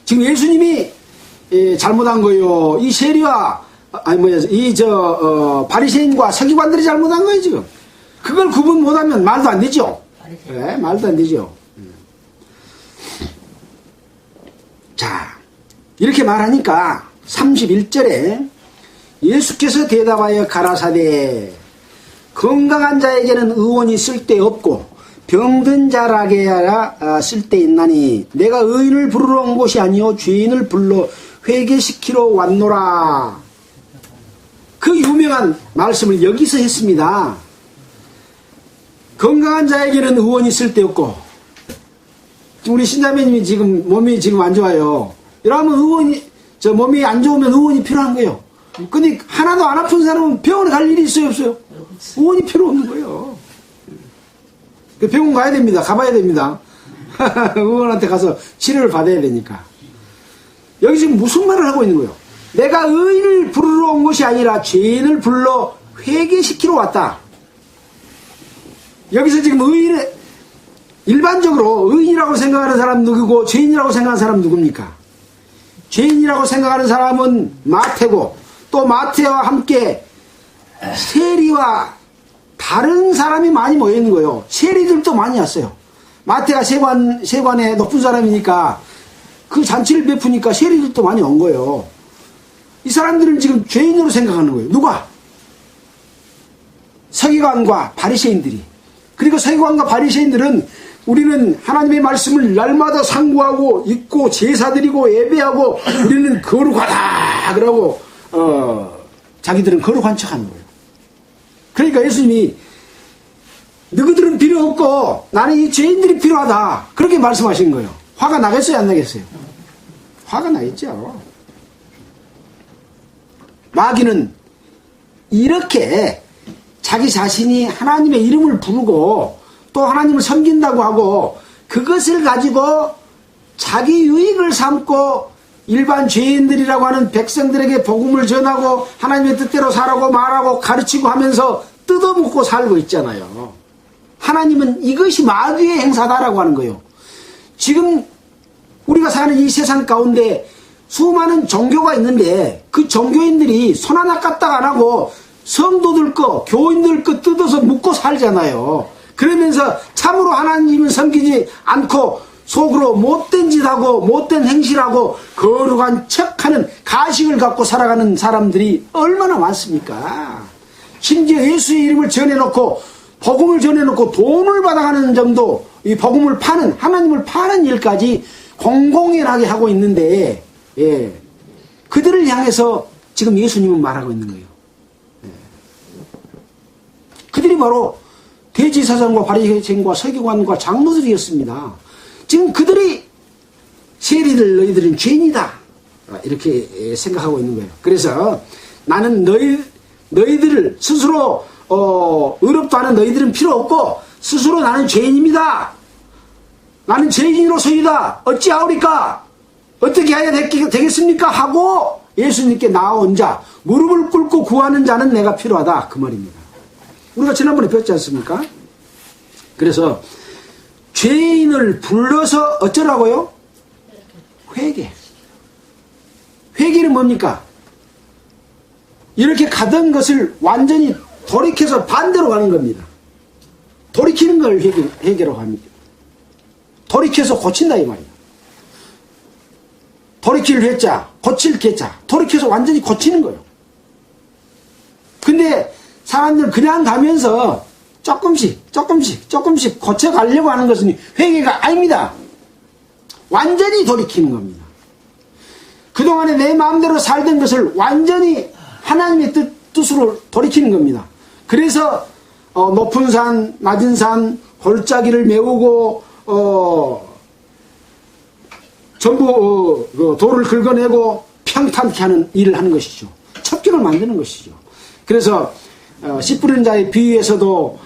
지금 예수님이 잘못한 거예요. 이 세리와 바리새인과 서기관들이 잘못한 거예요. 지금 그걸 구분 못하면 말도 안 되죠. 네, 말도 안 되죠. 자, 이렇게 말하니까 31절에 예수께서 대답하여 가라사대, 건강한 자에게는 의원이 쓸데없고 병든 자라게야 쓸데있나니 내가 의인을 부르러 온 것이 아니요 죄인을 불러 회개시키러 왔노라. 그 유명한 말씀을 여기서 했습니다. 건강한 자에게는 의원이 쓸데없고, 우리 신자매님이 지금 몸이 지금 안 좋아요. 이러면 몸이 안 좋으면 의원이 필요한 거예요. 근데 하나도 안 아픈 사람은 병원에 갈 일이 있어요, 없어요? 의원이 필요 없는 거예요. 병원 가야 됩니다. 가봐야 됩니다. 의원한테 가서 치료를 받아야 되니까. 여기 지금 무슨 말을 하고 있는 거예요? 내가 의인을 부르러 온 것이 아니라 죄인을 불러 회개시키러 왔다. 여기서 지금 일반적으로 의인이라고 생각하는 사람 누구고 죄인이라고 생각하는 사람 누굽니까? 죄인이라고 생각하는 사람은 마태고, 또 마태와 함께 세리와 다른 사람이 많이 모여 있는 거예요. 세리들도 많이 왔어요. 마태가 세관에 높은 사람이니까 그 잔치를 베푸니까 세리들도 많이 온 거예요. 이 사람들은 지금 죄인으로 생각하는 거예요. 누가? 서기관과 바리새인들이. 그리고 서기관과 바리새인들은 우리는 하나님의 말씀을 날마다 상고하고 읽고 제사드리고 예배하고 우리는 거룩하다 그러고 자기들은 거룩한 척하는 거예요. 그러니까 예수님이 너희들은 필요 없고 나는 이 죄인들이 필요하다 그렇게 말씀하신 거예요. 화가 나겠어요, 안 나겠어요? 화가 나겠죠. 마귀는 이렇게 자기 자신이 하나님의 이름을 부르고 또 하나님을 섬긴다고 하고 그것을 가지고 자기 유익을 삼고 일반 죄인들이라고 하는 백성들에게 복음을 전하고 하나님의 뜻대로 살라고 말하고 가르치고 하면서 뜯어먹고 살고 있잖아요. 하나님은 이것이 마귀의 행사다라고 하는 거예요. 지금 우리가 사는 이 세상 가운데 수많은 종교가 있는데 그 종교인들이 손 하나 까딱 안 하고 성도들 거, 교인들 거 뜯어서 묶고 살잖아요. 그러면서 참으로 하나님을 섬기지 않고 속으로 못된 짓하고 못된 행실하고 거룩한 척하는 가식을 갖고 살아가는 사람들이 얼마나 많습니까? 심지어 예수의 이름을 전해놓고 복음을 전해놓고 돈을 받아가는 정도, 이 복음을 파는, 하나님을 파는 일까지 공공연하게 하고 있는데, 그들을 향해서 지금 예수님은 말하고 있는 거예요. 그들이 바로 대제사장과 바리새인과 서기관과 장로들이었습니다. 지금 그들이 세리들 너희들은 죄인이다 이렇게 생각하고 있는 거예요. 그래서 나는 너희들을 스스로 의롭다 하는 너희들은 필요 없고 스스로 나는 죄인입니다. 나는 죄인으로서이다. 어찌하오리까? 어떻게 해야 되겠습니까? 하고 예수님께 나아온 자, 무릎을 꿇고 구하는 자는 내가 필요하다 그 말입니다. 우리가 지난번에 배웠지 않습니까? 그래서 죄인을 불러서 어쩌라고요? 회개. 회개는 뭡니까? 이렇게 가던 것을 완전히 돌이켜서 반대로 가는 겁니다. 돌이키는 걸 회개라고 합니다. 돌이켜서 고친다 이 말이에요. 돌이킬 회자, 고칠 개자, 돌이켜서 완전히 고치는 거예요. 근데 사람들 그냥 가면서 조금씩 고쳐가려고 하는 것은 회개가 아닙니다. 완전히 돌이키는 겁니다. 그동안에 내 마음대로 살던 것을 완전히 하나님의 뜻으로 돌이키는 겁니다. 그래서 높은 산, 낮은 산, 골짜기를 메우고 전부 돌을 긁어내고 평탄케 하는 일을 하는 것이죠. 첩경을 만드는 것이죠. 그래서 씨 뿌리는 자의 비유에서도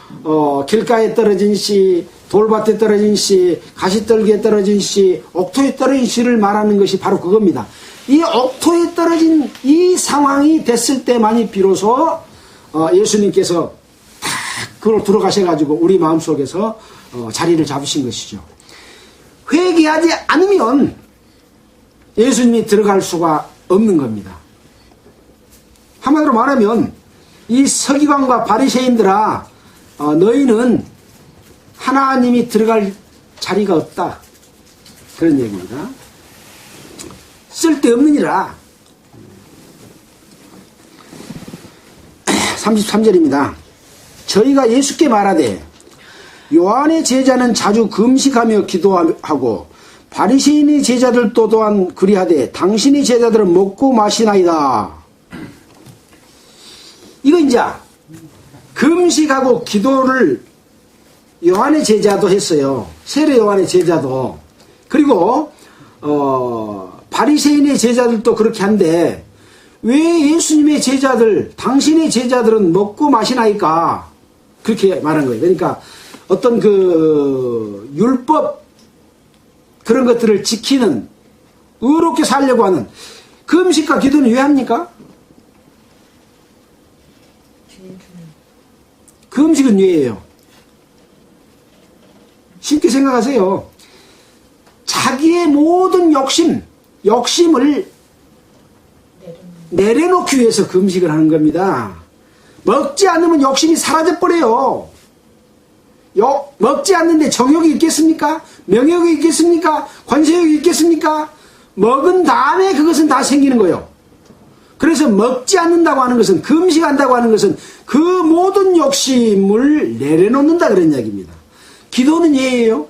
길가에 떨어진 씨, 돌밭에 떨어진 씨, 가시떨기에 떨어진 씨, 옥토에 떨어진 씨를 말하는 것이 바로 그겁니다. 이 옥토에 떨어진 이 상황이 됐을 때만이 비로소 예수님께서 다 그걸 들어가셔가지고 우리 마음속에서 자리를 잡으신 것이죠. 회개하지 않으면 예수님이 들어갈 수가 없는 겁니다. 한마디로 말하면 이 서기관과 바리새인들아, 너희는 하나님이 들어갈 자리가 없다, 그런 얘기입니다. 쓸데없느니라. 33절입니다. 저희가 예수께 말하되 요한의 제자는 자주 금식하며 기도하고 바리새인의 제자들도 또한 그리하되 당신의 제자들은 먹고 마시나이다. 이거 이제 금식하고 기도를 요한의 제자도 했어요. 세례 요한의 제자도. 그리고 바리새인의 제자들도 그렇게 한데 왜 예수님의 제자들, 당신의 제자들은 먹고 마시나이까? 그렇게 말한 거예요. 그러니까 어떤 그 율법 그런 것들을 지키는, 의롭게 살려고 하는 금식과 기도는 왜 합니까? 금식은 왜예요? 쉽게 생각하세요. 자기의 모든 욕심을 내려놓기 위해서 금식을 하는 겁니다. 먹지 않으면 욕심이 사라져버려요. 먹지 않는데 정욕이 있겠습니까? 명욕이 있겠습니까? 권세욕이 있겠습니까? 먹은 다음에 그것은 다 생기는 거예요. 그래서 먹지 않는다고 하는 것은, 금식한다고 하는 것은 그 모든 욕심을 내려놓는다 그런 이야기입니다. 기도는 예예요.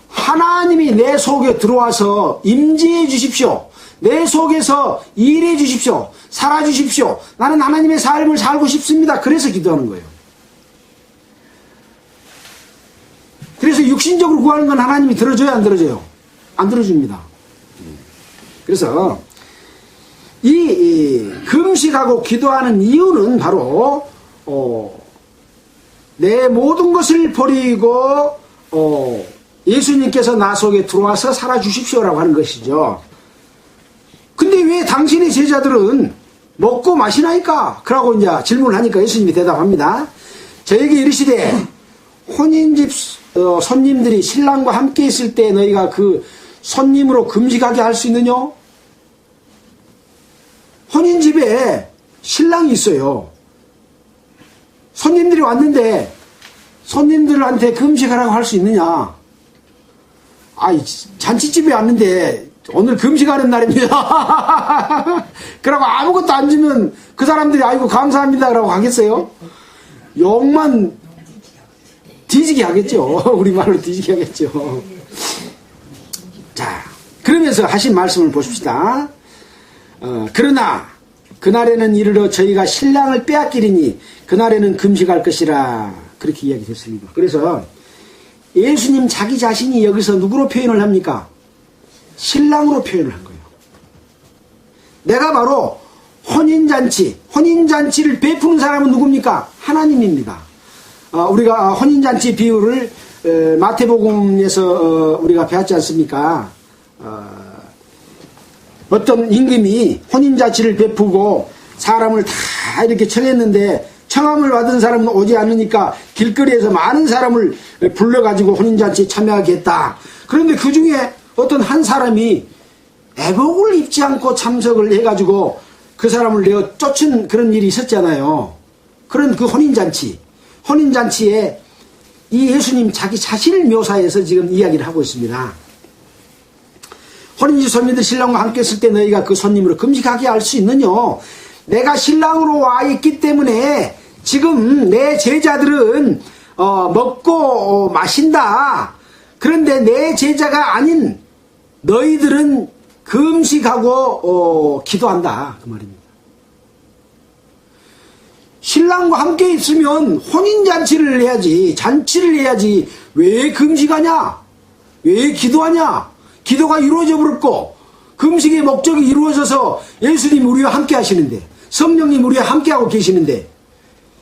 하나님이 내 속에 들어와서 임재해 주십시오. 내 속에서 일해 주십시오. 살아 주십시오. 나는 하나님의 삶을 살고 싶습니다. 그래서 기도하는 거예요. 그래서 육신적으로 구하는 건 하나님이 들어줘요, 안 들어줘요? 안 들어줍니다. 그래서 이 금식하고 기도하는 이유는 바로 내 모든 것을 버리고 예수님께서 나 속에 들어와서 살아주십시오라고 하는 것이죠. 근데 왜 당신의 제자들은 먹고 마시나이까? 그러고 이제 질문을 하니까 예수님이 대답합니다. 저에게 이르시되 혼인집 손님들이 신랑과 함께 있을 때 너희가 그 손님으로 금식하게 할 수 있느냐? 혼인집에 신랑이 있어요. 손님들이 왔는데 손님들한테 금식하라고 할 수 있느냐? 아이, 잔치집에 왔는데 오늘 금식하는 날입니다. 그러고 아무것도 안 주면 그 사람들이 아이고 감사합니다 라고 하겠어요? 욕만 뒤지게 하겠죠. 우리말로 뒤지게 하겠죠. 자, 그러면서 하신 말씀을 보십시다. 그러나 그날에는 이르러 저희가 신랑을 빼앗기리니 그날에는 금식할 것이라, 그렇게 이야기했습니다. 그래서 예수님 자기 자신이 여기서 누구로 표현을 합니까? 신랑으로 표현을 한 거예요. 내가 바로 혼인잔치를 베푸는 사람은 누굽니까? 하나님입니다. 우리가 혼인잔치 비유를 마태복음에서 우리가 배웠지 않습니까? 어떤 임금이 혼인잔치를 베푸고 사람을 다 이렇게 청했는데 청함을 받은 사람은 오지 않으니까 길거리에서 많은 사람을 불러가지고 혼인잔치에 참여하게 했다. 그런데 그 중에 어떤 한 사람이 애복을 입지 않고 참석을 해가지고 그 사람을 내어 쫓은 그런 일이 있었잖아요. 그런 그 혼인잔치에 이 예수님 자기 자신을 묘사해서 지금 이야기를 하고 있습니다. 혼인집 손님들 신랑과 함께 있을 때 너희가 그 손님으로 금식하게 할 수 있느냐? 내가 신랑으로 와 있기 때문에 지금 내 제자들은 먹고 마신다. 그런데 내 제자가 아닌 너희들은 금식하고 기도한다. 그 말입니다. 신랑과 함께 있으면 혼인잔치를 해야지, 잔치를 해야지. 왜 금식하냐? 왜 기도하냐? 기도가 이루어져 버렸고 금식의 목적이 이루어져서 예수님이 우리와 함께 하시는데, 성령님 우리와 함께하고 계시는데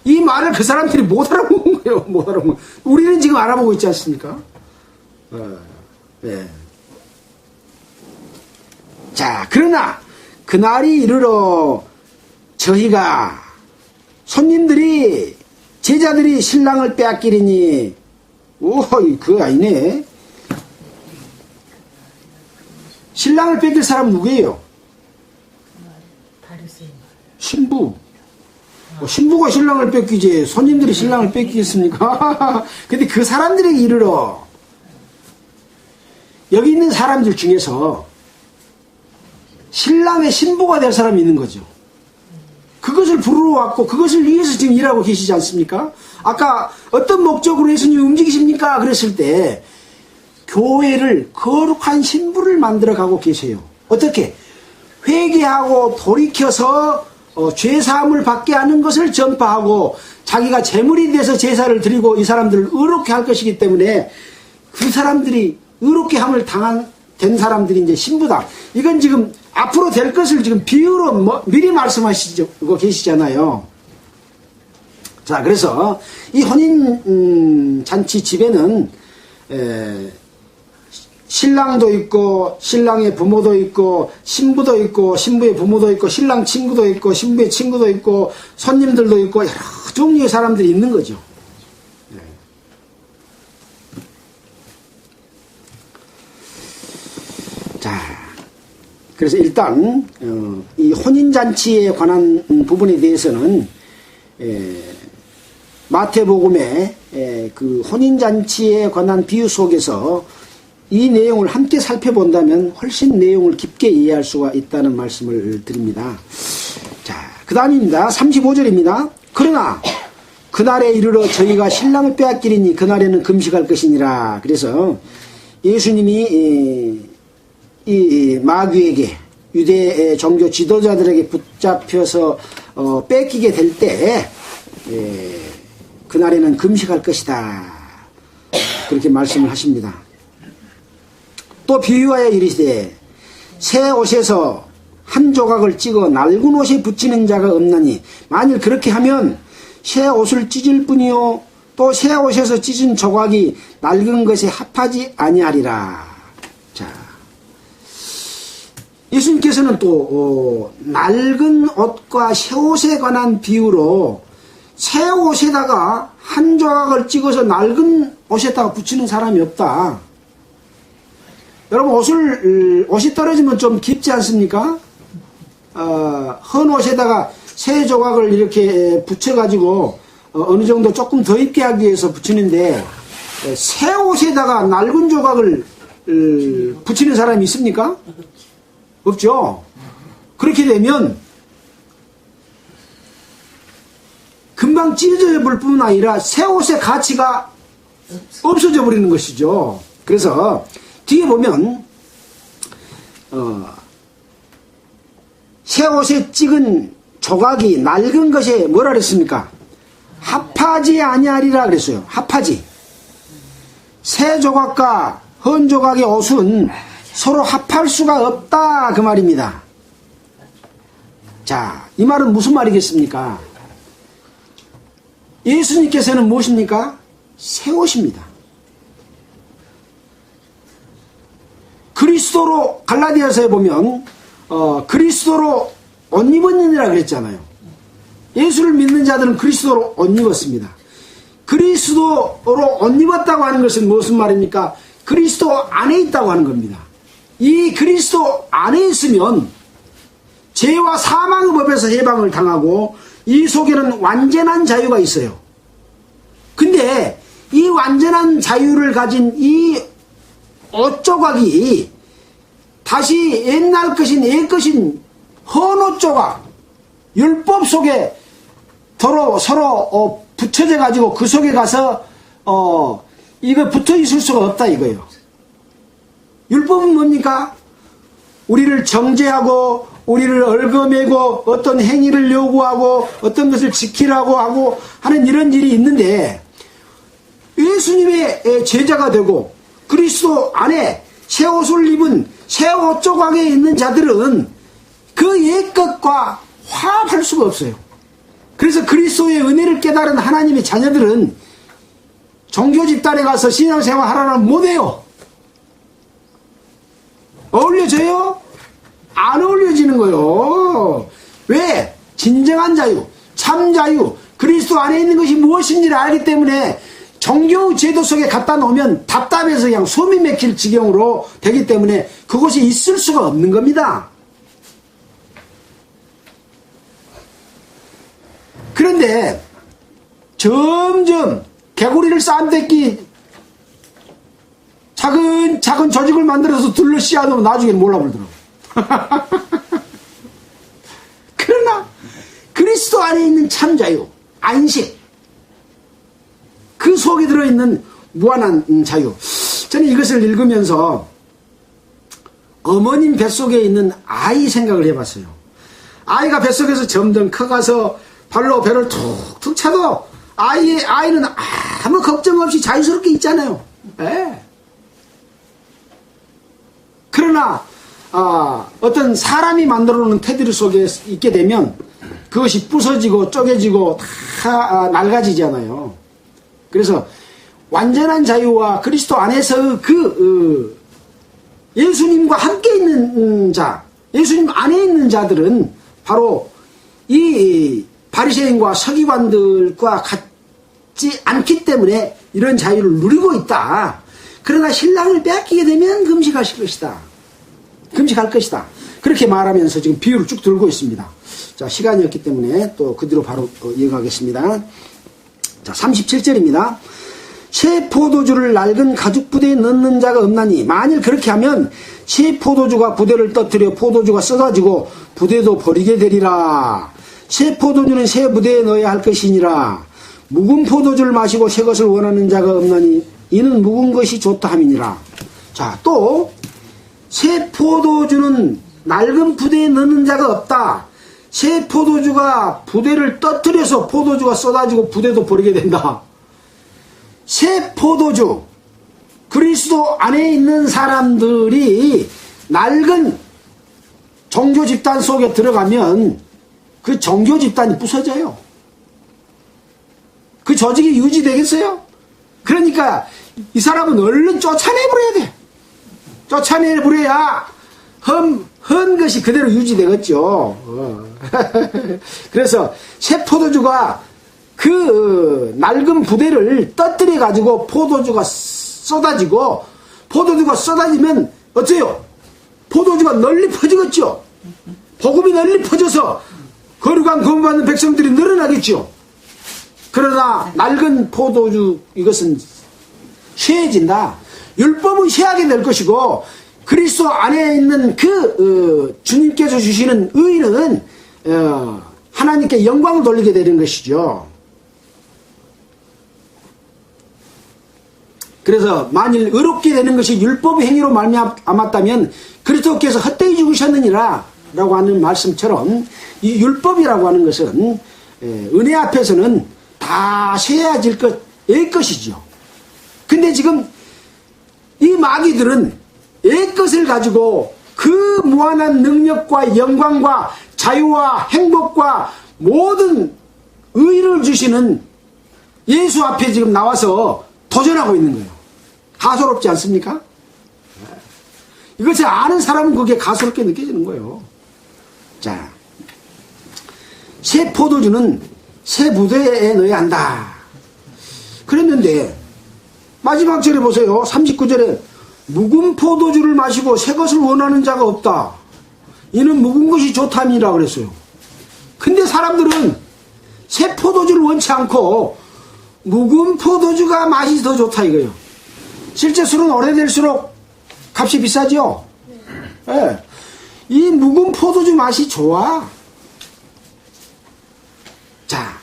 이 말을 그 사람들이 못 알아보는 거예요. 못 알아보는. 우리는 지금 알아보고 있지 않습니까? 네. 자, 그러나 그날이 이르러 저희가 손님들이 제자들이 신랑을 빼앗기리니, 그거 아니네. 신랑을 뺏길 사람은 누구예요? 신부. 신부가 신랑을 뺏기지 손님들이 신랑을 뺏기겠습니까? 근데 그 사람들에게 이르러, 여기 있는 사람들 중에서 신랑의 신부가 될 사람이 있는 거죠. 그것을 부르러 왔고 그것을 위해서 지금 일하고 계시지 않습니까? 아까 어떤 목적으로 예수님이 움직이십니까? 그랬을 때 교회를 거룩한 신부를 만들어 가고 계세요. 어떻게? 회개하고 돌이켜서 죄사함을 받게 하는 것을 전파하고 자기가 제물이 돼서 제사를 드리고 이 사람들을 의롭게 할 것이기 때문에 그 사람들이 의롭게 함을 된 사람들이 이제 신부다. 이건 지금 앞으로 될 것을 지금 비유로 미리 말씀하시고 계시잖아요. 자, 그래서 이 혼인 잔치 집에는 신랑도 있고 신랑의 부모도 있고 신부도 있고 신부의 부모도 있고 신랑 친구도 있고 신부의 친구도 있고 손님들도 있고 여러 종류의 사람들이 있는 거죠. 자, 그래서 일단 이 혼인잔치에 관한 부분에 대해서는 마태복음의 그 혼인잔치에 관한 비유 속에서 이 내용을 함께 살펴본다면 훨씬 내용을 깊게 이해할 수가 있다는 말씀을 드립니다. 자, 그 다음입니다. 35절입니다. 그러나 그날에 이르러 저희가 신랑을 빼앗기리니 그날에는 금식할 것이니라. 그래서 예수님이 이 마귀에게, 유대 종교 지도자들에게 붙잡혀서 뺏기게 될 때 그날에는 금식할 것이다. 그렇게 말씀을 하십니다. 또 비유하여 이르시되 새 옷에서 한 조각을 찍어 낡은 옷에 붙이는 자가 없나니 만일 그렇게 하면 새 옷을 찢을 뿐이요 또 새 옷에서 찢은 조각이 낡은 것에 합하지 아니하리라. 자, 예수님께서는 또 낡은 옷과 새 옷에 관한 비유로 새 옷에다가 한 조각을 찍어서 낡은 옷에다가 붙이는 사람이 없다. 여러분, 옷이 떨어지면 좀 깊지 않습니까? 헌 옷에다가 새 조각을 이렇게 붙여가지고 어느 정도 조금 더 입게 하기 위해서 붙이는데 새 옷에다가 낡은 조각을 붙이는 사람이 있습니까? 없죠. 그렇게 되면 금방 찢어져 볼 뿐만 아니라 새 옷의 가치가 없어져 버리는 것이죠. 그래서 뒤에 보면 새 옷에 찍은 조각이 낡은 것에 뭐라 그랬습니까? 합하지 아니하리라 그랬어요. 합하지. 새 조각과 헌 조각의 옷은 서로 합할 수가 없다 그 말입니다. 자, 이 말은 무슨 말이겠습니까? 예수님께서는 무엇입니까? 새 옷입니다. 그리스도로 갈라디아서에 보면 그리스도로 옷 입었느니라 그랬잖아요. 예수를 믿는 자들은 그리스도로 옷 입었습니다. 그리스도로 옷 입었다고 하는 것은 무슨 말입니까? 그리스도 안에 있다고 하는 겁니다. 이 그리스도 안에 있으면 죄와 사망의 법에서 해방을 당하고 이 속에는 완전한 자유가 있어요. 근데 이 완전한 자유를 가진 이 옷조각이 다시 옛날 것인 옛 것인 헌옷조각 율법 속에 서로 붙여져 가지고 그 속에 가서 이거 붙어 있을 수가 없다 이거예요. 율법은 뭡니까? 우리를 정죄하고 우리를 얽어매고 어떤 행위를 요구하고 어떤 것을 지키라고 하고 하는 이런 일이 있는데, 예수님의 제자가 되고 그리스도 안에 새 옷을 입은 새 옷조각에 있는 자들은 그 옛것과 화합할 수가 없어요. 그래서 그리스도의 은혜를 깨달은 하나님의 자녀들은 종교 집단에 가서 신앙생활 하라는 못해요. 어울려져요? 안 어울려지는 거예요. 왜? 진정한 자유, 참 자유, 그리스도 안에 있는 것이 무엇인지를 알기 때문에 종교 제도 속에 갖다 놓으면 답답해서 그냥 숨이 막힐 지경으로 되기 때문에 그것이 있을 수가 없는 겁니다. 그런데 점점 개구리를 쌈대기 작은 조직을 만들어서 둘러 씌워놓으면 나중에는 몰라버리더라고. 그러나 그리스도 안에 있는 참자유, 안식, 그 속에 들어있는 무한한 자유. 저는 이것을 읽으면서 어머님 뱃속에 있는 아이 생각을 해봤어요. 아이가 뱃속에서 점점 커가서 발로 배를 툭툭 차도 아이는 아무 걱정 없이 자유스럽게 있잖아요. 네. 그러나 어떤 사람이 만들어 놓은 테두리 속에 있게 되면 그것이 부서지고 쪼개지고 다 낡아지잖아요. 그래서 완전한 자유와 그리스도 안에서 예수님과 함께 있는 자, 예수님 안에 있는 자들은 바로 이 바리새인과 서기관들과 같지 않기 때문에 이런 자유를 누리고 있다. 그러나 신랑을 빼앗기게 되면 금식하실 것이다. 금식할 것이다. 그렇게 말하면서 지금 비유를 쭉 들고 있습니다. 자, 시간이 없기 때문에 또 그 뒤로 바로 이어가겠습니다. 자, 37절입니다. 새 포도주를 낡은 가죽 부대에 넣는 자가 없나니 만일 그렇게 하면 새 포도주가 부대를 떠뜨려 포도주가 쏟아지고 부대도 버리게 되리라. 새 포도주는 새 부대에 넣어야 할 것이니라. 묵은 포도주를 마시고 새 것을 원하는 자가 없나니 이는 묵은 것이 좋다 함이니라. 자, 또 새 포도주는 낡은 부대에 넣는 자가 없다. 새 포도주가 부대를 떠뜨려서 포도주가 쏟아지고 부대도 버리게 된다. 새 포도주, 그리스도 안에 있는 사람들이 낡은 종교 집단 속에 들어가면 그 종교 집단이 부서져요. 그 조직이 유지되겠어요? 그러니까 이 사람은 얼른 쫓아내버려야 돼. 쫓아내버려야 헌 것이 그대로 유지되겠죠. 그래서 새 포도주가 그 낡은 부대를 떠뜨려 가지고 포도주가 쏟아지고, 포도주가 쏟아지면 어때요? 포도주가 널리 퍼지겠죠. 복음이 널리 퍼져서 거룩한 구원받는 백성들이 늘어나겠죠. 그러나 낡은 포도주 이것은 쇠해진다. 율법은 쇠하게 될 것이고 그리스도 안에 있는 주님께서 주시는 의는 하나님께 영광을 돌리게 되는 것이죠. 그래서 만일 의롭게 되는 것이 율법의 행위로 말미암았다면 그리스도께서 헛되이 죽으셨느니라 라고 하는 말씀처럼 이 율법이라고 하는 것은 은혜 앞에서는 다 쇠해질 것이죠. 근데 지금 이 마귀들은 옛것을 가지고 그 무한한 능력과 영광과 자유와 행복과 모든 의를 주시는 예수 앞에 지금 나와서 도전하고 있는 거예요. 가소롭지 않습니까? 이것을 아는 사람은 그게 가소롭게 느껴지는 거예요. 자, 새 포도주는 새 부대에 넣어야 한다. 그랬는데 마지막 절에 보세요. 39절에 묵은 포도주를 마시고 새 것을 원하는 자가 없다. 이는 묵은 것이 좋담이라 그랬어요. 근데 사람들은 새 포도주를 원치 않고 묵은 포도주가 맛이 더 좋다 이거예요. 실제 술은 오래될수록 값이 비싸죠. 예. 이 묵은 포도주 맛이 좋아. 자,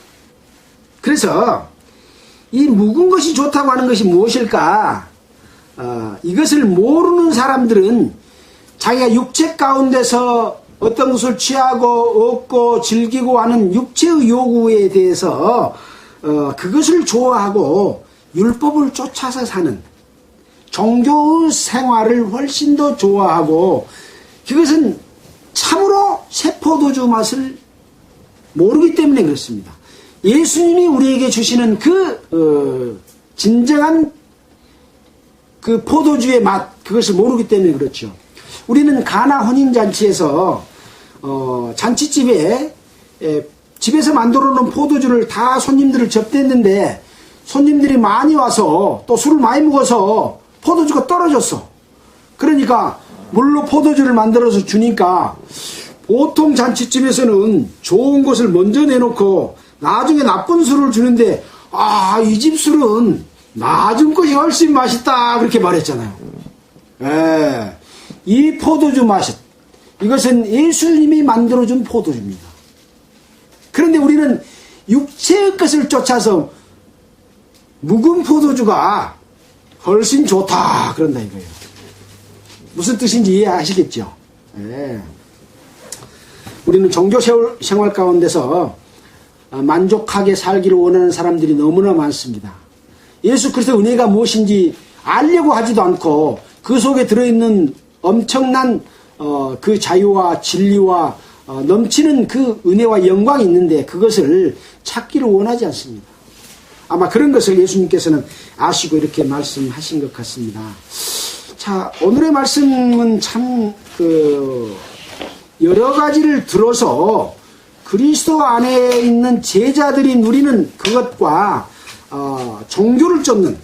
그래서 이 묵은 것이 좋다고 하는 것이 무엇일까? 이것을 모르는 사람들은 자기가 육체 가운데서 어떤 것을 취하고 얻고 즐기고 하는 육체의 요구에 대해서 그것을 좋아하고 율법을 쫓아서 사는 종교의 생활을 훨씬 더 좋아하고, 그것은 참으로 새포도주 맛을 모르기 때문에 그렇습니다. 예수님이 우리에게 주시는 진정한 그 포도주의 맛, 그것을 모르기 때문에 그렇죠. 우리는 가나 혼인잔치에서 잔치집에 집에서 만들어 놓은 포도주를 다 손님들을 접대했는데, 손님들이 많이 와서 또 술을 많이 먹어서 포도주가 떨어졌어. 그러니까 물로 포도주를 만들어서 주니까, 보통 잔치집에서는 좋은 것을 먼저 내놓고 나중에 나쁜 술을 주는데, 이 집 술은 낮은 것이 훨씬 맛있다, 그렇게 말했잖아요. 이 포도주 맛은, 이것은 예수님이 만들어준 포도주입니다. 그런데 우리는 육체의 것을 쫓아서 묵은 포도주가 훨씬 좋다, 그런다 이거예요. 무슨 뜻인지 이해하시겠죠? 우리는 종교 생활 가운데서 만족하게 살기를 원하는 사람들이 너무나 많습니다. 예수 그리스도의 은혜가 무엇인지 알려고 하지도 않고, 그 속에 들어있는 엄청난 그 자유와 진리와 넘치는 그 은혜와 영광이 있는데 그것을 찾기를 원하지 않습니다. 아마 그런 것을 예수님께서는 아시고 이렇게 말씀하신 것 같습니다. 자, 오늘의 말씀은 참 여러 가지를 들어서 그리스도 안에 있는 제자들이 누리는 그것과 종교를 쫓는,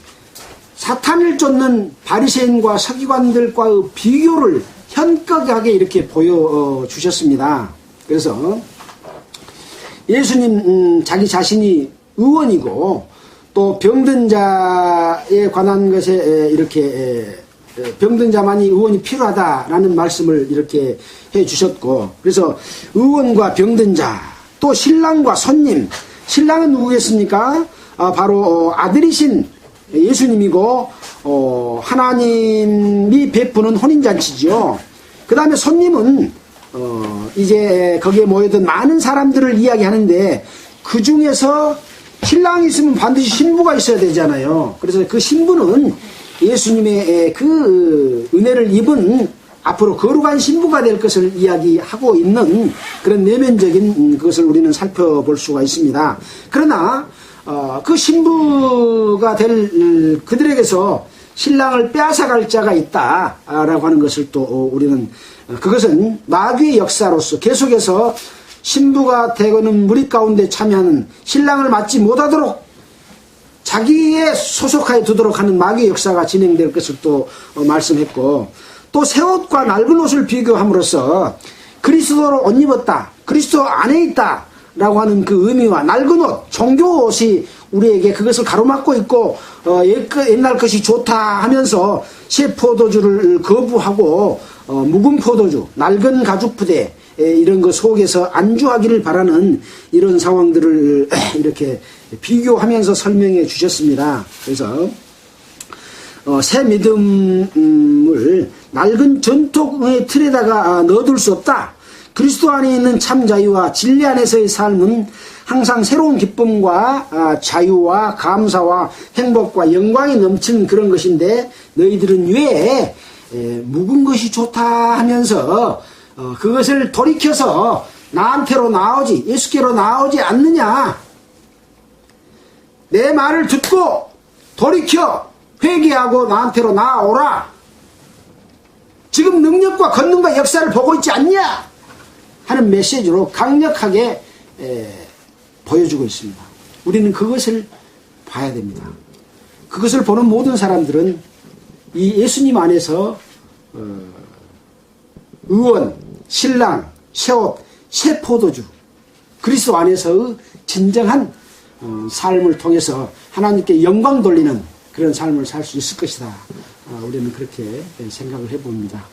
사탄을 쫓는 바리새인과 서기관들과의 비교를 현격하게 이렇게 보여주셨습니다. 그래서 예수님 자기 자신이 의원이고, 또 병든 자에 관한 것에 이렇게 병든 자만이 의원이 필요하다라는 말씀을 이렇게 해 주셨고, 그래서 의원과 병든 자, 또 신랑과 손님, 신랑은 누구겠습니까? 바로 아들이신 예수님이고, 하나님이 베푸는 혼인잔치죠. 그 다음에 손님은 이제 거기에 모여든 많은 사람들을 이야기하는데, 그 중에서 신랑이 있으면 반드시 신부가 있어야 되잖아요. 그래서 그 신부는 예수님의 그 은혜를 입은 앞으로 거룩한 신부가 될 것을 이야기하고 있는 그런 내면적인 것을 우리는 살펴볼 수가 있습니다. 그러나 그 신부가 될 그들에게서 신랑을 빼앗아갈 자가 있다라고 하는 것을 또 우리는, 그것은 마귀의 역사로서 계속해서 신부가 되고는 무리 가운데 참여하는, 신랑을 맞지 못하도록 자기의 소속하에 두도록 하는 마귀의 역사가 진행될 것을 또 말씀했고, 또 새 옷과 낡은 옷을 비교함으로써 그리스도로 옷 입었다, 그리스도 안에 있다 라고 하는 그 의미와 낡은 옷, 종교 옷이 우리에게 그것을 가로막고 있고, 옛날 것이 좋다 하면서 새 포도주를 거부하고 묵은 포도주, 낡은 가죽 부대, 이런 것 속에서 안주하기를 바라는 이런 상황들을 이렇게 비교하면서 설명해 주셨습니다. 그래서 새 믿음을 낡은 전통의 틀에다가 넣어둘 수 없다. 그리스도 안에 있는 참 자유와 진리 안에서의 삶은 항상 새로운 기쁨과 자유와 감사와 행복과 영광이 넘치는 그런 것인데, 너희들은 왜 묵은 것이 좋다 하면서 그것을 돌이켜서 나한테로 나오지, 예수께로 나오지 않느냐. 내 말을 듣고 돌이켜 회개하고 나한테로 나오라. 지금 능력과 권능과 역사를 보고 있지 않냐 하는 메시지로 강력하게 보여주고 있습니다. 우리는 그것을 봐야 됩니다. 그것을 보는 모든 사람들은 이 예수님 안에서 의원, 신랑, 새옷, 새 포도주, 그리스도 안에서의 진정한 삶을 통해서 하나님께 영광 돌리는 그런 삶을 살 수 있을 것이다. 우리는 그렇게 생각을 해봅니다.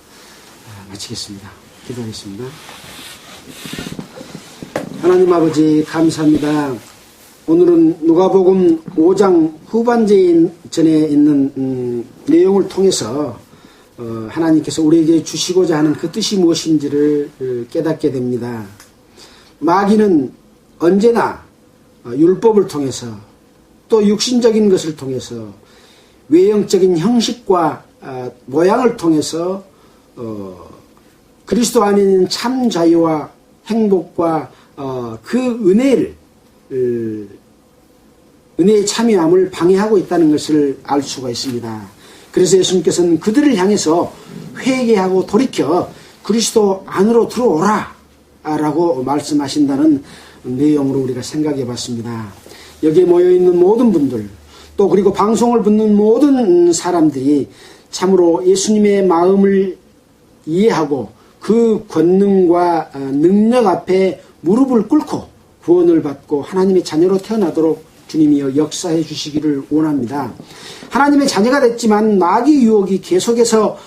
마치겠습니다. 기도하겠습니다. 하나님 아버지 감사합니다. 오늘은 누가복음 5장 후반전에 있는 내용을 통해서 하나님께서 우리에게 주시고자 하는 그 뜻이 무엇인지를 깨닫게 됩니다. 마귀는 언제나 율법을 통해서 또 육신적인 것을 통해서 외형적인 형식과 모양을 통해서 그리스도 안에 있는 참 자유와 행복과 그 은혜의 참여함을 방해하고 있다는 것을 알 수가 있습니다. 그래서 예수님께서는 그들을 향해서 회개하고 돌이켜 그리스도 안으로 들어오라 라고 말씀하신다는 내용으로 우리가 생각해 봤습니다. 여기에 모여있는 모든 분들 또 그리고 방송을 듣는 모든 사람들이 참으로 예수님의 마음을 이해하고 그 권능과 능력 앞에 무릎을 꿇고 구원을 받고 하나님의 자녀로 태어나도록 주님이여 역사해 주시기를 원합니다. 하나님의 자녀가 됐지만 마귀 유혹이 계속해서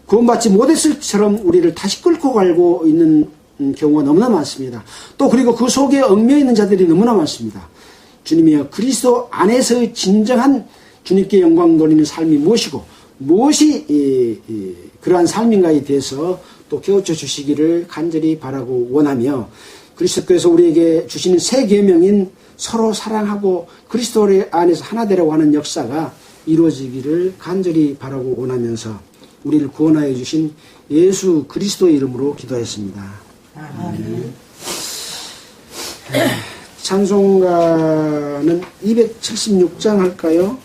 구원받지 못했을 처럼 우리를 다시 끌고 가고 있는 경우가 너무나 많습니다. 또 그리고 그 속에 얽매여 있는 자들이 너무나 많습니다. 주님이여 그리스도 안에서의 진정한 주님께 영광 돌리는 삶이 무엇이고 무엇이 그러한 삶인가에 대해서 또 깨우쳐 주시기를 간절히 바라고 원하며 그리스도께서 우리에게 주시는 새 계명인 서로 사랑하고 그리스도 안에서 하나 되라고 하는 역사가 이루어지기를 간절히 바라고 원하면서 우리를 구원하여 주신 예수 그리스도의 이름으로 기도했습니다. 아멘. 찬송가는 276장 할까요?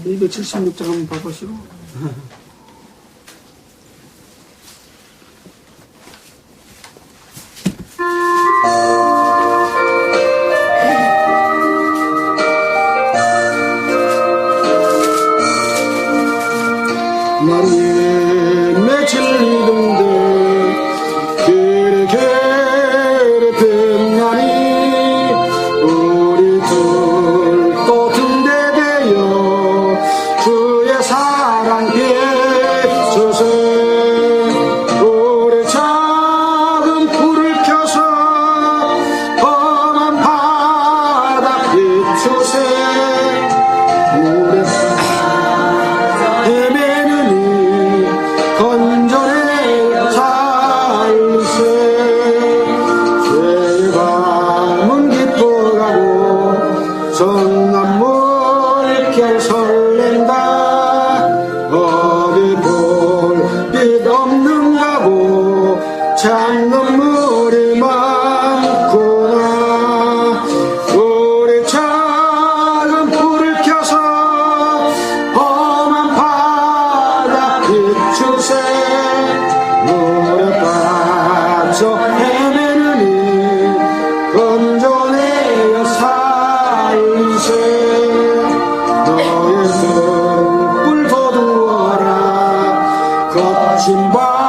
276장 한번 봐보시고. 나는 며칠 이동들 그렇게 빛나니 우리 둘 또 등대되어 주의 사랑 비춰서 우리 작은 불을 켜서 험한 바다 비추세 우리 건전해 살세 죄가 문 깊어가고 성난 물결 설렌다 어디 볼빛 없는가 보 작은 물이 많구나 우리 작은 불을 켜서 험한 바다 비추세 물에 빠져 헤매느니 건져내어 살리세 너의 등불 돋우어라 거친 바